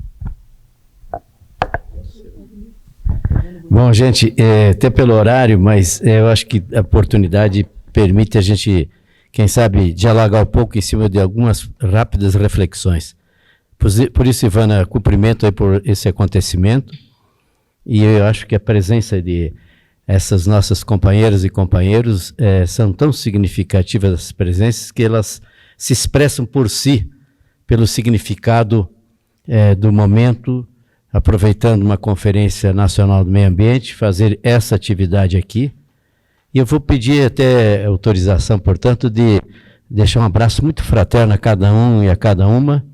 Bom, gente, até pelo horário, mas eu acho que a oportunidade permite a gente, quem sabe, dialogar um pouco em cima de algumas rápidas reflexões. Por isso, Ivana, cumprimento aí por esse acontecimento, e eu acho que a presença de essas nossas companheiras e companheiros são tão significativas, as presenças, que elas se expressam por si, pelo significado do momento, aproveitando uma Conferência Nacional do Meio Ambiente, fazer essa atividade aqui. E eu vou pedir até autorização, portanto, de deixar um abraço muito fraterno a cada um e a cada uma,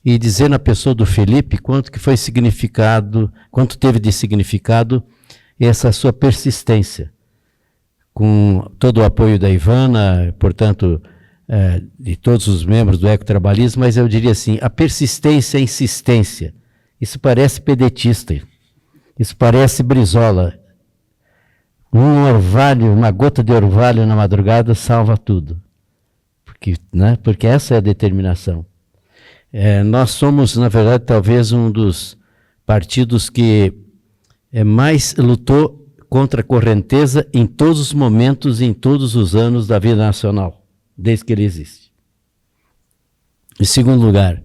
e dizer na pessoa do Felipe quanto que foi significado, quanto teve de significado essa sua persistência, com todo o apoio da Ivana, portanto, de todos os membros do ecotrabalhismo, mas eu diria assim, a persistência e a insistência, isso parece pedetista, isso parece Brizola. Um orvalho, uma gota de orvalho na madrugada salva tudo, porque essa é a determinação. Nós somos, na verdade, talvez um dos partidos que mais lutou contra a correnteza em todos os momentos e em todos os anos da vida nacional, desde que ele existe. Em segundo lugar,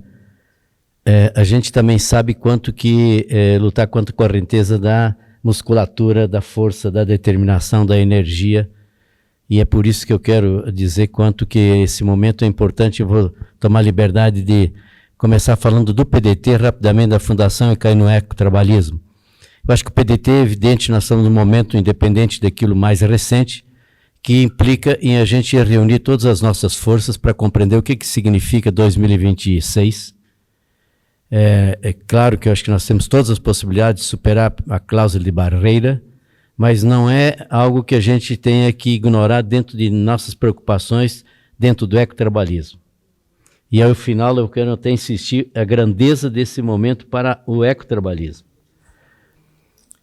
a gente também sabe quanto que lutar contra a correnteza dá musculatura, da força, da determinação, da energia, e é por isso que eu quero dizer quanto que esse momento é importante. Eu vou tomar liberdade de começar falando do PDT rapidamente, da Fundação, e cair no ecotrabalhismo. Eu acho que o PDT é evidente, nós estamos num momento independente daquilo mais recente, que implica em a gente reunir todas as nossas forças para compreender o que significa 2026. É claro que eu acho que nós temos todas as possibilidades de superar a cláusula de barreira, mas não é algo que a gente tenha que ignorar dentro de nossas preocupações, dentro do ecotrabalhismo. E ao final eu quero até insistir a grandeza desse momento para o ecotrabalhismo.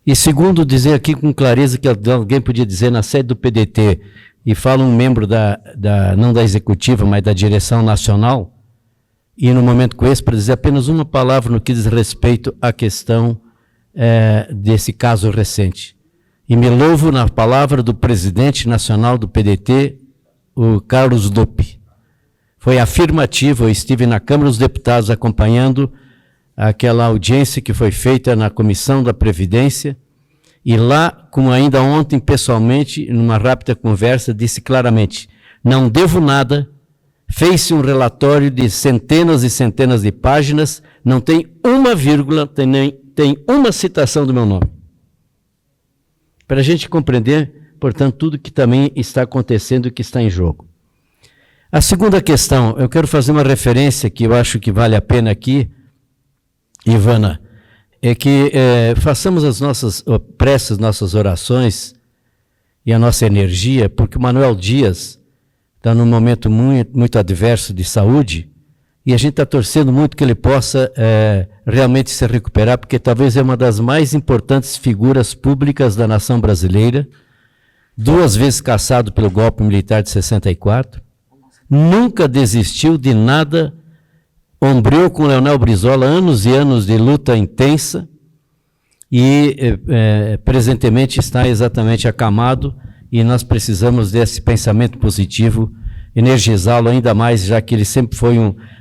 E segundo, dizer aqui com clareza que alguém podia dizer na sede do PDT, e fala um membro não da executiva, mas da direção nacional, e no momento com esse, para dizer apenas uma palavra no que diz respeito à questão desse caso recente. E me louvo na palavra do presidente nacional do PDT, o Carlos Lupe. Foi afirmativo, eu estive na Câmara dos Deputados acompanhando aquela audiência que foi feita na Comissão da Previdência, e lá, como ainda ontem, pessoalmente, numa rápida conversa, disse claramente, não devo nada, fez-se um relatório de centenas e centenas de páginas, não tem uma vírgula, tem uma citação do meu nome. Para a gente compreender, portanto, tudo que também está acontecendo e que está em jogo. A segunda questão, eu quero fazer uma referência que eu acho que vale a pena aqui, Ivana, é que façamos as nossas preces, nossas orações e a nossa energia, porque o Manuel Dias está num momento muito adverso de saúde, e a gente está torcendo muito que ele possa realmente se recuperar, porque talvez é uma das mais importantes figuras públicas da nação brasileira, 2 vezes caçado pelo golpe militar de 64, nunca desistiu de nada, ombreou com Leonel Brizola anos e anos de luta intensa, e presentemente está exatamente acamado, e nós precisamos desse pensamento positivo, energizá-lo ainda mais, já que ele sempre foi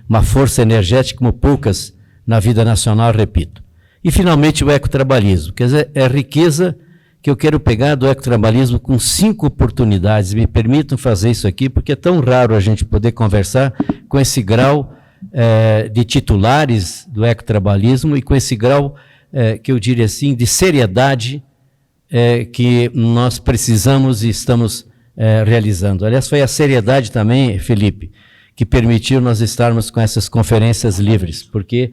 uma força energética como poucas na vida nacional, repito. E, finalmente, o ecotrabalhismo. Quer dizer, é a riqueza que eu quero pegar do ecotrabalhismo com 5 oportunidades. Me permitam fazer isso aqui, porque é tão raro a gente poder conversar com esse grau de titulares do ecotrabalhismo e com esse grau, que eu diria assim, de seriedade que nós precisamos e estamos realizando. Aliás, foi a seriedade também, Felipe, que permitiu nós estarmos com essas conferências livres, porque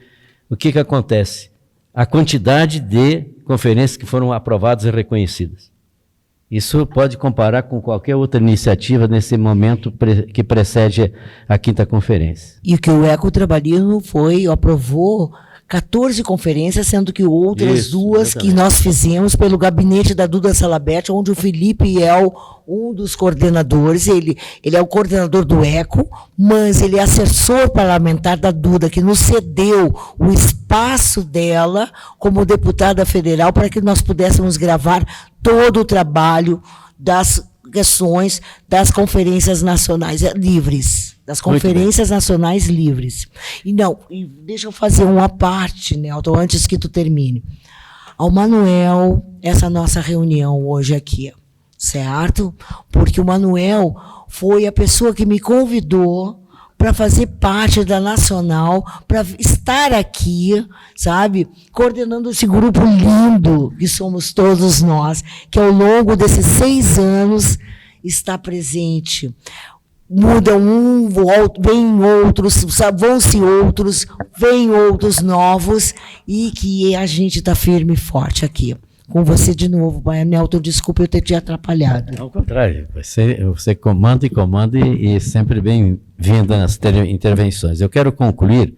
o que acontece? A quantidade de conferências que foram aprovadas e reconhecidas. Isso pode comparar com qualquer outra iniciativa nesse momento que precede a 5ª conferência. E que o Ecotrabalhismo aprovou 14 conferências, sendo que outras duas exatamente. que nós fizemos pelo gabinete da Duda Salabete, onde o Felipe é um dos coordenadores. Ele é o coordenador do ECO, mas ele é assessor parlamentar da Duda, que nos cedeu o espaço dela como deputada federal para que nós pudéssemos gravar todo o trabalho das questões das conferências nacionais livres. Das conferências nacionais livres. E deixa eu fazer uma parte, Nelton, antes que tu termine. Ao Manuel, essa nossa reunião hoje aqui, certo? Porque o Manuel foi a pessoa que me convidou para fazer parte da Nacional, para estar aqui, sabe, coordenando esse grupo lindo que somos todos nós, que ao longo desses 6 anos está presente. Muda vem outros, vão-se outros, vêm outros novos, e que a gente está firme e forte aqui. Com você de novo, Nelton, desculpa eu ter te atrapalhado. Ao contrário, você comanda e sempre bem-vinda nas intervenções. Eu quero concluir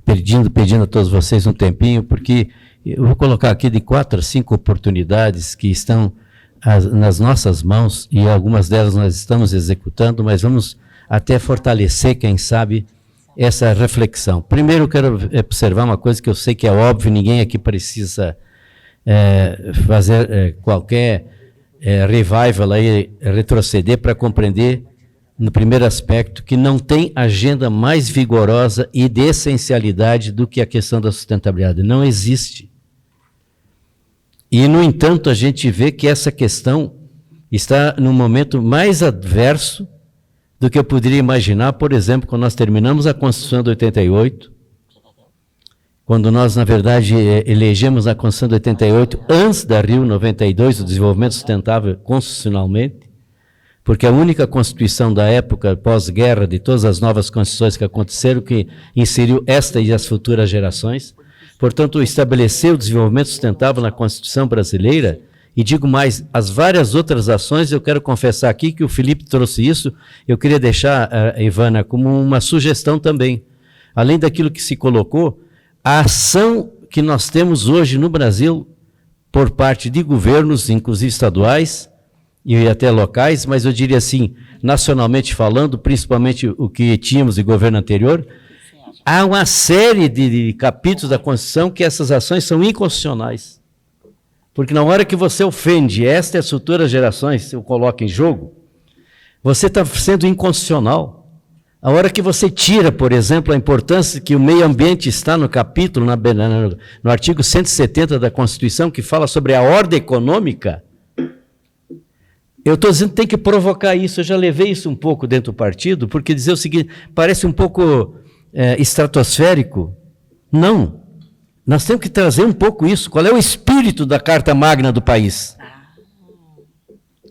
pedindo a todos vocês um tempinho, porque eu vou colocar aqui de 4 a 5 oportunidades que estão nas nossas mãos, e algumas delas nós estamos executando, mas vamos até fortalecer, quem sabe, essa reflexão. Primeiro, eu quero observar uma coisa que eu sei que é óbvio, ninguém aqui precisa fazer qualquer revival aí, retroceder para compreender, no primeiro aspecto, que não tem agenda mais vigorosa e de essencialidade do que a questão da sustentabilidade. Não existe. E, no entanto, a gente vê que essa questão está num momento mais adverso do que eu poderia imaginar, por exemplo, quando nós terminamos a Constituição de 88, quando nós, na verdade, elegemos a Constituição de 88 antes da Rio 92, o desenvolvimento sustentável constitucionalmente, porque a única Constituição da época pós-guerra, de todas as novas Constituições que aconteceram, que inseriu esta e as futuras gerações, portanto, estabeleceu o desenvolvimento sustentável na Constituição brasileira, e digo mais, as várias outras ações, eu quero confessar aqui que o Felipe trouxe isso, eu queria deixar, Ivana, como uma sugestão também. Além daquilo que se colocou, a ação que nós temos hoje no Brasil, por parte de governos, inclusive estaduais e até locais, mas eu diria assim, nacionalmente falando, principalmente o que tínhamos de governo anterior, há uma série de capítulos da Constituição que essas ações são inconstitucionais. Porque na hora que você ofende esta e as futuras gerações, eu coloco em jogo, você está sendo inconstitucional. A hora que você tira, por exemplo, a importância que o meio ambiente está no capítulo, no artigo 170 da Constituição, que fala sobre a ordem econômica, eu estou dizendo que tem que provocar isso. Eu já levei isso um pouco dentro do partido, porque dizer o seguinte, parece um pouco estratosférico. Não. Nós temos que trazer um pouco isso. Qual é o espírito da Carta Magna do país?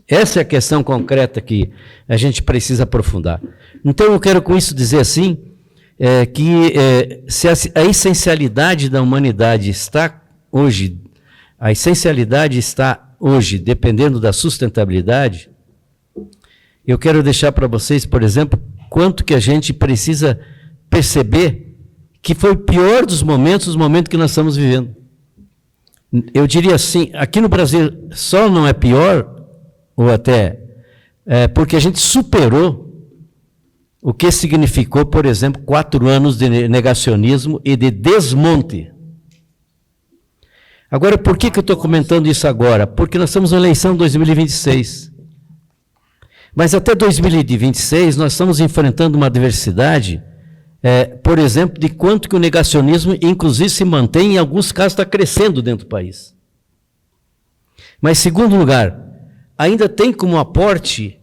Essa é a questão concreta que a gente precisa aprofundar. Então, eu quero com isso dizer assim, se a essencialidade da humanidade está hoje, dependendo da sustentabilidade, eu quero deixar para vocês, por exemplo, quanto que a gente precisa perceber que foi o pior dos momentos, os momentos que nós estamos vivendo. Eu diria assim, aqui no Brasil só não é pior, ou até, porque a gente superou o que significou, por exemplo, 4 anos de negacionismo e de desmonte. Agora, por que eu estou comentando isso agora? Porque nós estamos na eleição 2026. Mas até 2026 nós estamos enfrentando uma adversidade, por exemplo, de quanto que o negacionismo, inclusive, se mantém, em alguns casos está crescendo dentro do país. Mas, em segundo lugar, ainda tem como aporte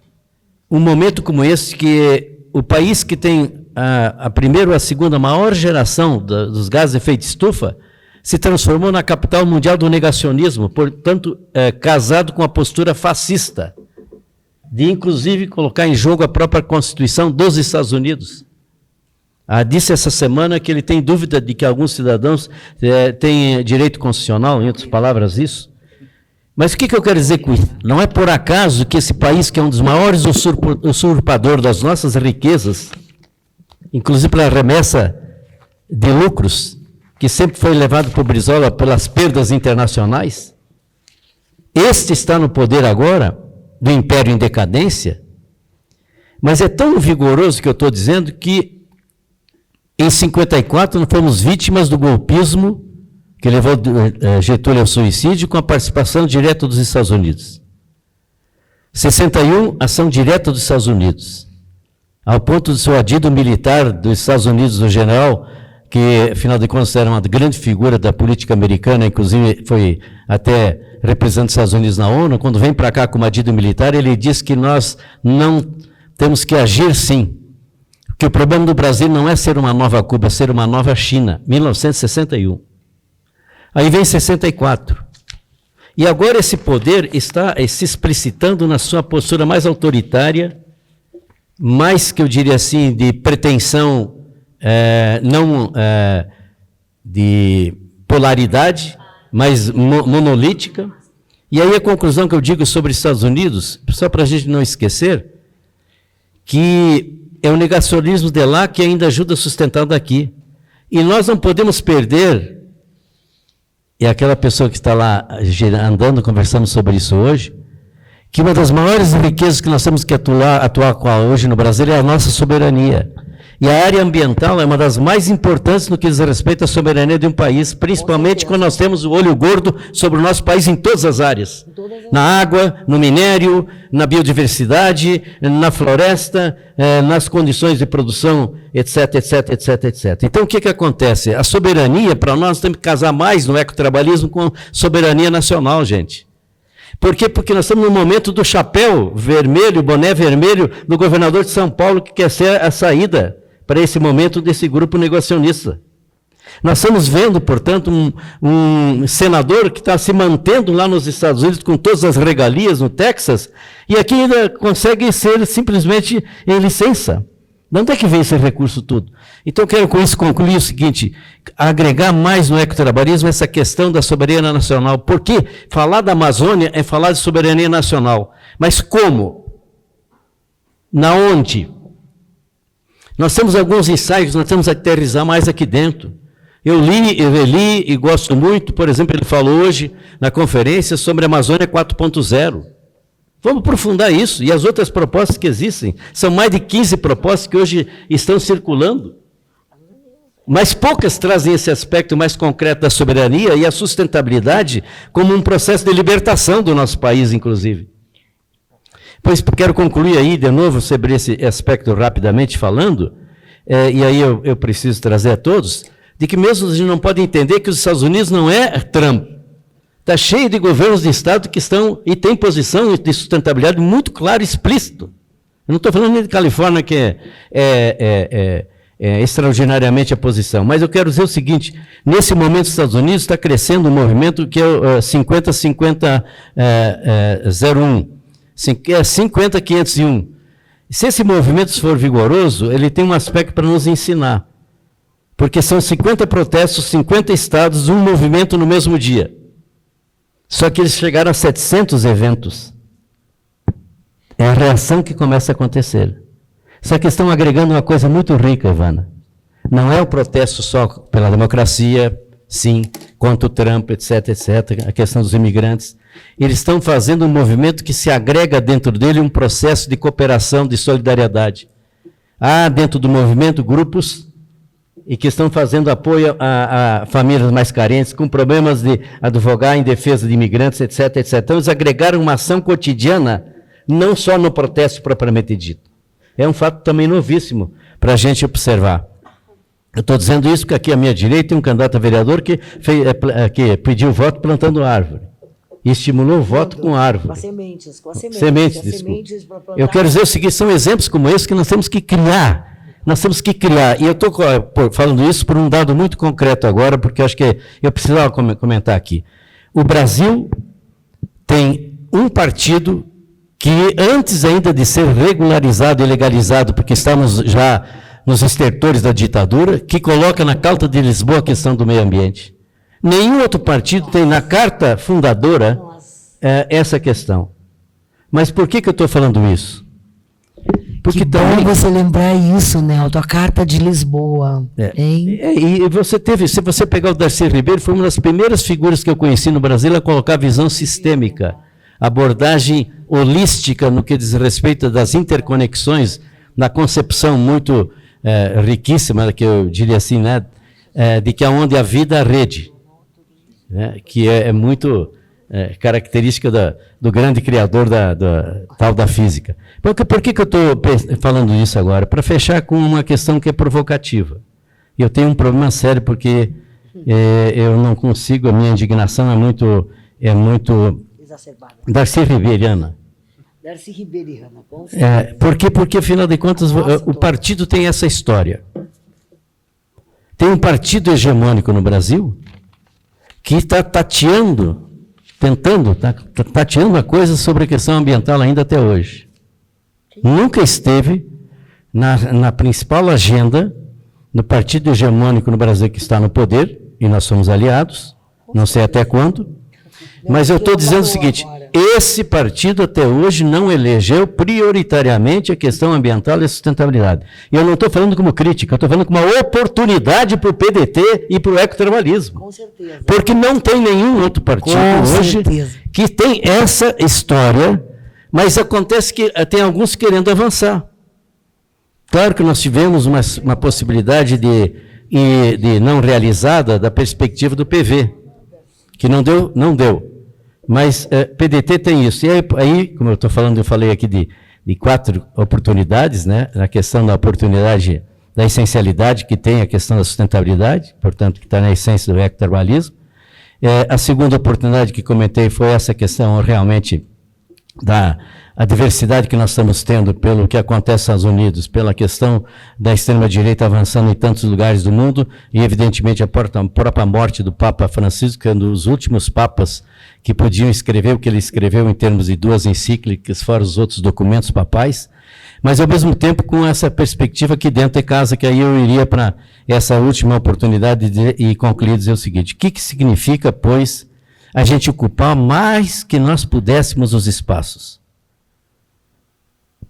um momento como esse, que o país que tem a primeira ou a segunda maior geração dos gases de efeito estufa se transformou na capital mundial do negacionismo, portanto, casado com a postura fascista. de, inclusive, colocar em jogo a própria Constituição dos Estados Unidos. Disse essa semana que ele tem dúvida de que alguns cidadãos têm direito constitucional, em outras palavras, isso. Mas o que eu quero dizer com isso? Não é por acaso que esse país, que é um dos maiores usurpadores das nossas riquezas, inclusive pela remessa de lucros, que sempre foi levado por Brizola pelas perdas internacionais, este está no poder agora, do império em decadência, mas é tão vigoroso que eu estou dizendo que em 54, nós fomos vítimas do golpismo que levou Getúlio ao suicídio com a participação direta dos Estados Unidos. 61, ação direta dos Estados Unidos. Ao ponto de ser o adido militar dos Estados Unidos, do general, que, afinal de contas, era uma grande figura da política americana, inclusive foi até representante dos Estados Unidos na ONU, quando vem para cá com o adido militar, ele diz que nós não temos que agir sim. Que o problema do Brasil não é ser uma nova Cuba, é ser uma nova China, 1961. Aí vem 64. E agora esse poder está se explicitando na sua postura mais autoritária, mais, que eu diria assim, de pretensão, não de polaridade, mas monolítica. E aí a conclusão que eu digo sobre os Estados Unidos, só para a gente não esquecer, que é o negacionismo de lá que ainda ajuda a sustentar daqui. E nós não podemos perder, e aquela pessoa que está lá andando, conversando sobre isso hoje, que uma das maiores riquezas que nós temos que atuar com hoje no Brasil é a nossa soberania. E a área ambiental é uma das mais importantes no que diz respeito à soberania de um país, principalmente quando nós temos o olho gordo sobre o nosso país em todas as áreas. Na água, no minério, na biodiversidade, na floresta, nas condições de produção, etc, etc, etc, etc. Então, o que acontece? A soberania, para nós, temos que casar mais no ecotrabalhismo com soberania nacional, gente. Por quê? Porque nós estamos no momento do chapéu vermelho, boné vermelho, do governador de São Paulo, que quer ser a saída para esse momento desse grupo negacionista. Nós estamos vendo, portanto, um senador que está se mantendo lá nos Estados Unidos com todas as regalias no Texas, e aqui ainda consegue ser simplesmente em licença. De onde é que vem esse recurso todo? Então, eu quero com isso concluir o seguinte, agregar mais no ecotrabalhismo essa questão da soberania nacional. Porque falar da Amazônia é falar de soberania nacional. Mas como? Na onde? Nós temos alguns ensaios, nós temos que aterrizar mais aqui dentro. Eu li e gosto muito, por exemplo, ele falou hoje na conferência sobre a Amazônia 4.0. Vamos aprofundar isso. E as outras propostas que existem, são mais de 15 propostas que hoje estão circulando. Mas poucas trazem esse aspecto mais concreto da soberania e a sustentabilidade como um processo de libertação do nosso país, inclusive. Pois quero concluir aí, de novo, sobre esse aspecto rapidamente falando, e aí eu preciso trazer a todos, de que mesmo a gente não pode entender que os Estados Unidos não é Trump. Está cheio de governos de Estado que estão e têm posição de sustentabilidade muito clara e explícito. Eu não estou falando nem de Califórnia, que é extraordinariamente a posição, mas eu quero dizer o seguinte, nesse momento os Estados Unidos está crescendo um movimento que é o 50-50-01, 50-501. Se esse movimento for vigoroso, ele tem um aspecto para nos ensinar. Porque são 50 protestos, 50 estados, um movimento no mesmo dia. Só que eles chegaram a 700 eventos. É a reação que começa a acontecer. Só que estão agregando uma coisa muito rica, Ivana. Não é o protesto só pela democracia, sim, contra o Trump, etc, etc, a questão dos imigrantes. Eles estão fazendo um movimento que se agrega dentro dele um processo de cooperação, de solidariedade. Há dentro do movimento grupos e que estão fazendo apoio a famílias mais carentes, com problemas de advogar em defesa de imigrantes, etc, etc. Então, eles agregaram uma ação cotidiana, não só no protesto propriamente dito. É um fato também novíssimo para a gente observar. Eu estou dizendo isso porque aqui à minha direita tem um candidato a vereador que pediu voto plantando árvore. E estimulou o voto com árvore. Com as sementes. Sementes para plantar. Eu quero dizer o seguinte, são exemplos como esse que nós temos que criar. Nós temos que criar. E eu estou falando isso por um dado muito concreto agora, porque acho que eu precisava comentar aqui. O Brasil tem um partido que antes ainda de ser regularizado e legalizado, porque estamos já nos estertores da ditadura, que coloca na Carta de Lisboa a questão do meio ambiente. Nenhum outro partido tem na carta fundadora essa questão. Mas por que eu estou falando isso? Porque que bom também você lembrar isso, Nelton, a Carta de Lisboa. Hein? E você teve, se você pegar o Darcy Ribeiro, foi uma das primeiras figuras que eu conheci no Brasil a colocar a visão sistêmica, abordagem holística no que diz respeito das interconexões, na concepção muito riquíssima, que eu diria assim, né, de que onde a vida, a rede, né, que é muito característica do grande criador tal da física. Por que eu estou falando isso agora? Para fechar com uma questão que é provocativa. Eu tenho um problema sério porque eu não consigo, a minha indignação é muito Exacerbada. Darcy Ribeiriana. Darcy Ribeiriana, com certeza. Porque, afinal de contas, o partido tem essa história. Tem um partido hegemônico no Brasil que está tateando a coisa sobre a questão ambiental ainda até hoje. Nunca esteve na principal agenda do partido hegemônico no Brasil que está no poder, e nós somos aliados, não sei até quando, mas eu estou dizendo o seguinte, esse partido até hoje não elegeu prioritariamente a questão ambiental e a sustentabilidade. E eu não estou falando como crítica, eu estou falando como uma oportunidade para o PDT e para o ecotrabalhismo. Com certeza. Porque não tem nenhum outro partido hoje que tem essa história, mas acontece que tem alguns querendo avançar. Claro que nós tivemos uma possibilidade de não realizada da perspectiva do PV, que não deu. Mas PDT tem isso. E aí como eu falei aqui de 4 oportunidades, né, na questão da oportunidade da essencialidade, que tem a questão da sustentabilidade, portanto, que está na essência do ecotrabalhismo. A segunda oportunidade que comentei foi essa questão realmente a diversidade que nós estamos tendo pelo que acontece nos Estados Unidos, pela questão da extrema-direita avançando em tantos lugares do mundo, e evidentemente a própria morte do Papa Francisco, que é um dos últimos papas que podiam escrever o que ele escreveu em termos de 2 encíclicas, fora os outros documentos papais, mas ao mesmo tempo com essa perspectiva aqui dentro de casa, que aí eu iria para essa última oportunidade e concluir dizer o seguinte: o que significa, pois, a gente ocupar mais que nós pudéssemos os espaços?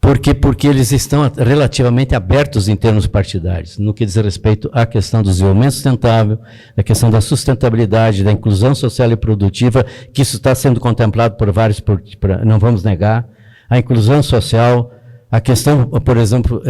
Porque eles estão relativamente abertos em termos partidários, no que diz respeito à questão do desenvolvimento sustentável, da questão da sustentabilidade, da inclusão social e produtiva, que isso está sendo contemplado por vários, não vamos negar, a inclusão social, a questão, por exemplo,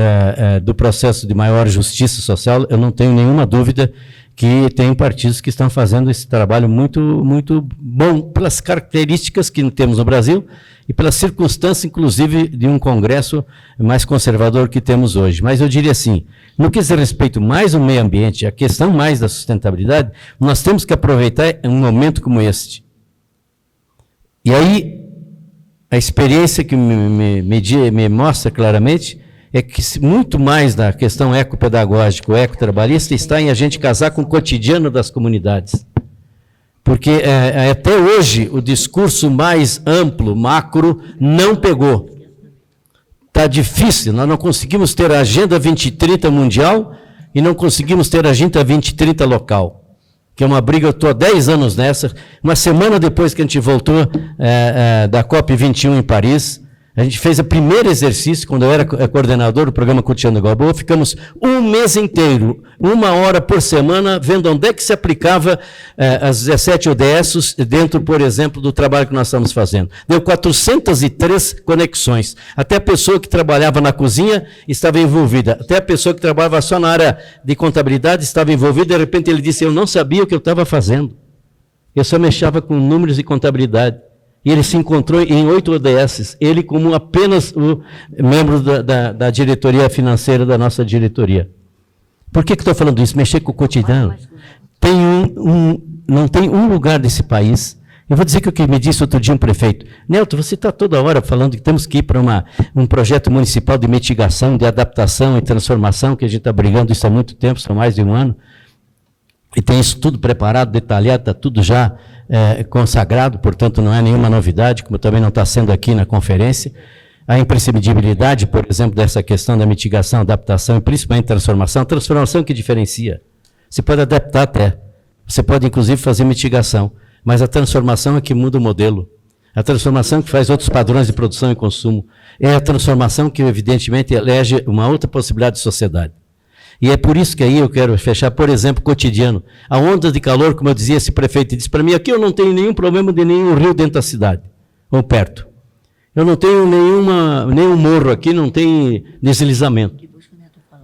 do processo de maior justiça social. Eu não tenho nenhuma dúvida que tem partidos que estão fazendo esse trabalho muito, muito bom, pelas características que temos no Brasil e pela circunstância, inclusive, de um Congresso mais conservador que temos hoje. Mas eu diria assim, no que diz respeito mais ao meio ambiente, a questão mais da sustentabilidade, nós temos que aproveitar um momento como este. E aí, a experiência que me mostra claramente é que muito mais da questão ecopedagógica, ecotrabalhista, está em a gente casar com o cotidiano das comunidades. Porque até hoje o discurso mais amplo, macro, não pegou. Está difícil, nós não conseguimos ter a Agenda 2030 mundial e não conseguimos ter a Agenda 2030 local. Que é uma briga, eu estou há 10 anos nessa. Uma semana depois que a gente voltou da COP21 em Paris, a gente fez o primeiro exercício, quando eu era coordenador do programa Cotidiano Balboa, ficamos um mês inteiro, 1 hora por semana, vendo onde é que se aplicava as 17 ODSs dentro, por exemplo, do trabalho que nós estamos fazendo. Deu 403 conexões. Até a pessoa que trabalhava na cozinha estava envolvida. Até a pessoa que trabalhava só na área de contabilidade estava envolvida. De repente ele disse, eu não sabia o que eu estava fazendo. Eu só mexava com números e contabilidade. E ele se encontrou em 8 ODSs, ele como apenas o membro da diretoria financeira da nossa diretoria. Por que estou falando isso? Mexer com o cotidiano. Não tem um lugar desse país. Eu vou dizer que o que me disse outro dia um prefeito, Nelton, você está toda hora falando que temos que ir para um projeto municipal de mitigação, de adaptação e transformação, que a gente está brigando isso há muito tempo, são mais de 1 ano, e tem isso tudo preparado, detalhado, está tudo já consagrado, portanto não é nenhuma novidade, como também não está sendo aqui na conferência. A imprescindibilidade, por exemplo, dessa questão da mitigação, adaptação e principalmente transformação que diferencia. Você pode adaptar até, você pode inclusive fazer mitigação, mas a transformação é que muda o modelo. A transformação que faz outros padrões de produção e consumo. É a transformação que, evidentemente, elege uma outra possibilidade de sociedade. E é por isso que aí eu quero fechar, por exemplo, cotidiano. A onda de calor, como eu dizia, esse prefeito disse para mim, aqui eu não tenho nenhum problema de nenhum rio dentro da cidade, ou perto. Eu não tenho nenhum morro aqui, não tem deslizamento.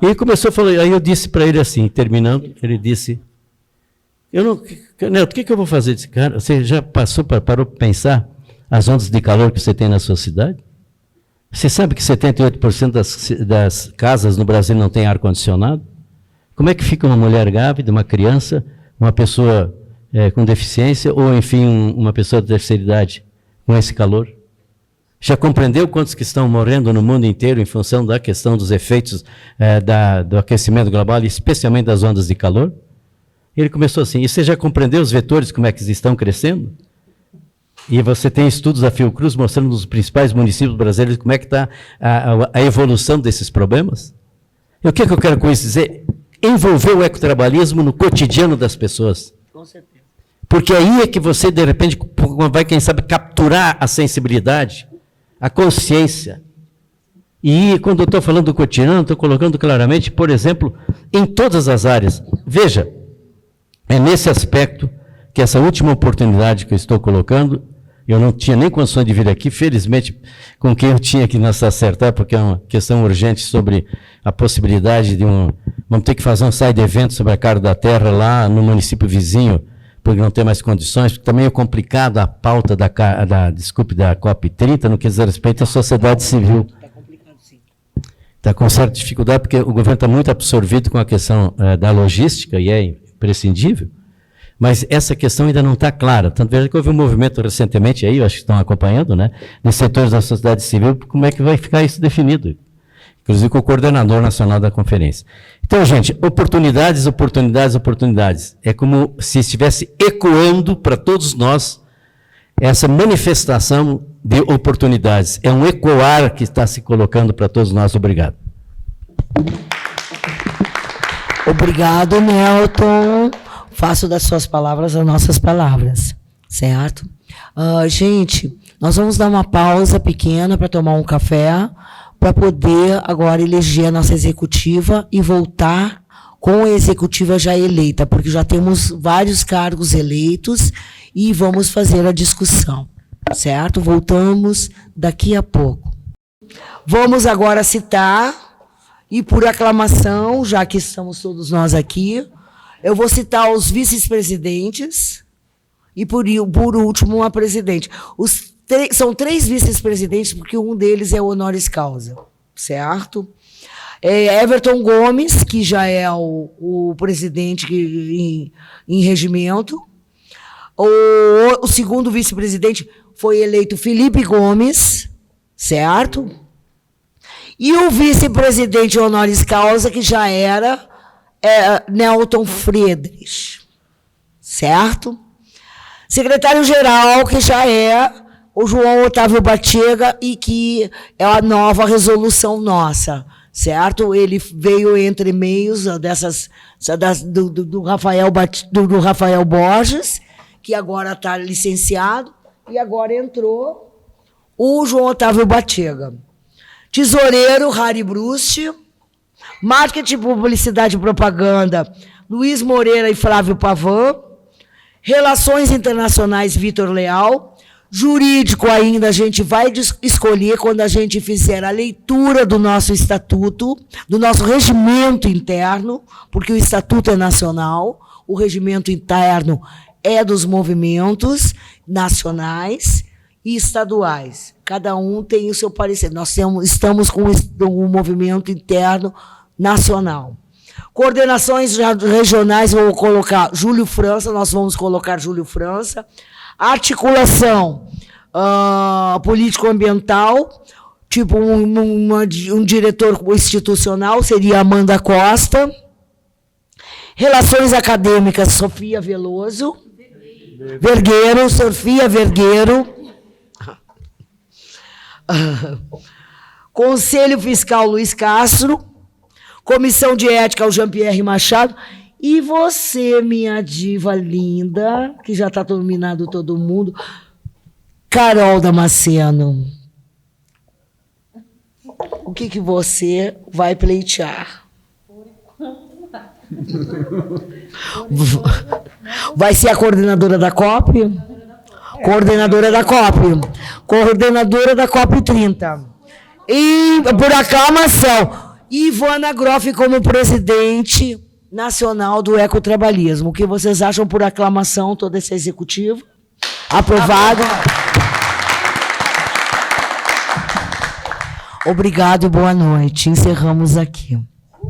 E começou a falar, aí eu disse para ele assim, terminando, ele disse, Neto, o que eu vou fazer desse cara? Você já parou para pensar as ondas de calor que você tem na sua cidade? Você sabe que 78% das casas no Brasil não tem ar-condicionado? Como é que fica uma mulher grávida, uma criança, uma pessoa com deficiência, ou enfim, uma pessoa de terceira idade com esse calor? Já compreendeu quantos que estão morrendo no mundo inteiro em função da questão dos efeitos do aquecimento global, e especialmente das ondas de calor? Ele começou assim, e você já compreendeu os vetores, como é que eles estão crescendo? E você tem estudos da Fiocruz mostrando nos principais municípios brasileiros como é que está a evolução desses problemas? E o que eu quero com isso dizer? Envolver o ecotrabalhismo no cotidiano das pessoas. Com certeza. Porque aí é que você, de repente, vai, quem sabe, capturar a sensibilidade, a consciência. E quando eu estou falando do cotidiano, estou colocando claramente, por exemplo, em todas as áreas. Veja, é nesse aspecto que essa última oportunidade que eu estou colocando, eu não tinha nem condições de vir aqui, felizmente, com quem eu tinha que nos acertar, porque é uma questão urgente sobre a possibilidade de vamos ter que fazer um side evento sobre a cara da terra lá no município vizinho, porque não tem mais condições, porque também é complicado a pauta da COP30, no que diz respeito à sociedade civil. Está complicado, sim. Está com certa dificuldade, porque o governo está muito absorvido com a questão da logística, e é imprescindível, mas essa questão ainda não está clara. Tanto veja que houve um movimento recentemente aí, eu acho que estão acompanhando, né, nos setores da sociedade civil, como é que vai ficar isso definido, inclusive com o coordenador nacional da conferência. Então, gente, oportunidades, oportunidades, oportunidades. É como se estivesse ecoando para todos nós essa manifestação de oportunidades. É um ecoar que está se colocando para todos nós. Obrigado. Obrigado, Nelton. Faço das suas palavras as nossas palavras, certo? Gente, nós vamos dar uma pausa pequena para tomar um café, para poder agora eleger a nossa executiva e voltar com a executiva já eleita, porque já temos vários cargos eleitos e vamos fazer a discussão, certo? Voltamos daqui a pouco. Vamos agora citar, e por aclamação, já que estamos todos nós aqui, eu vou citar os vice-presidentes e, por último, a presidente. São 3 vice-presidentes, porque um deles é o honoris causa, certo? Everton Gomes, que já é o presidente em regimento. O segundo vice-presidente foi eleito Felipe Gomes, certo? E o vice-presidente honoris causa, que já era Nelton Friedrich, certo? Secretário-geral, que já é o João Otávio Batega, e que é a nova resolução nossa, certo? Ele veio entre meios do Rafael Borges, que agora está licenciado, e agora entrou o João Otávio Batega. Tesoureiro, Harry Bruce. Marketing, publicidade e propaganda, Luiz Moreira e Flávio Pavan. Relações internacionais, Vitor Leal. Jurídico ainda a gente vai escolher quando a gente fizer a leitura do nosso estatuto, do nosso regimento interno, porque o estatuto é nacional, o regimento interno é dos movimentos nacionais e estaduais. Cada um tem o seu parecer. Nós estamos com um movimento interno nacional. Coordenações regionais, vou colocar Júlio França, nós vamos colocar Júlio França. Articulação político-ambiental, tipo um diretor institucional, seria Amanda Costa. Relações acadêmicas, Sofia Veloso. Vergueiro, Sofia Vergueiro. Conselho Fiscal Luiz Castro. Comissão de Ética o Jean-Pierre Machado. E você, minha diva linda, que já está dominando todo mundo, Carol Damasceno. O que você vai pleitear? Vai ser a coordenadora da COP? Coordenadora da COP. Coordenadora da COP 30. E, por aclamação, Ivana Groff como presidente nacional do ecotrabalhismo. O que vocês acham por aclamação, todo esse executivo? Aprovado. Obrigado e boa noite. Encerramos aqui.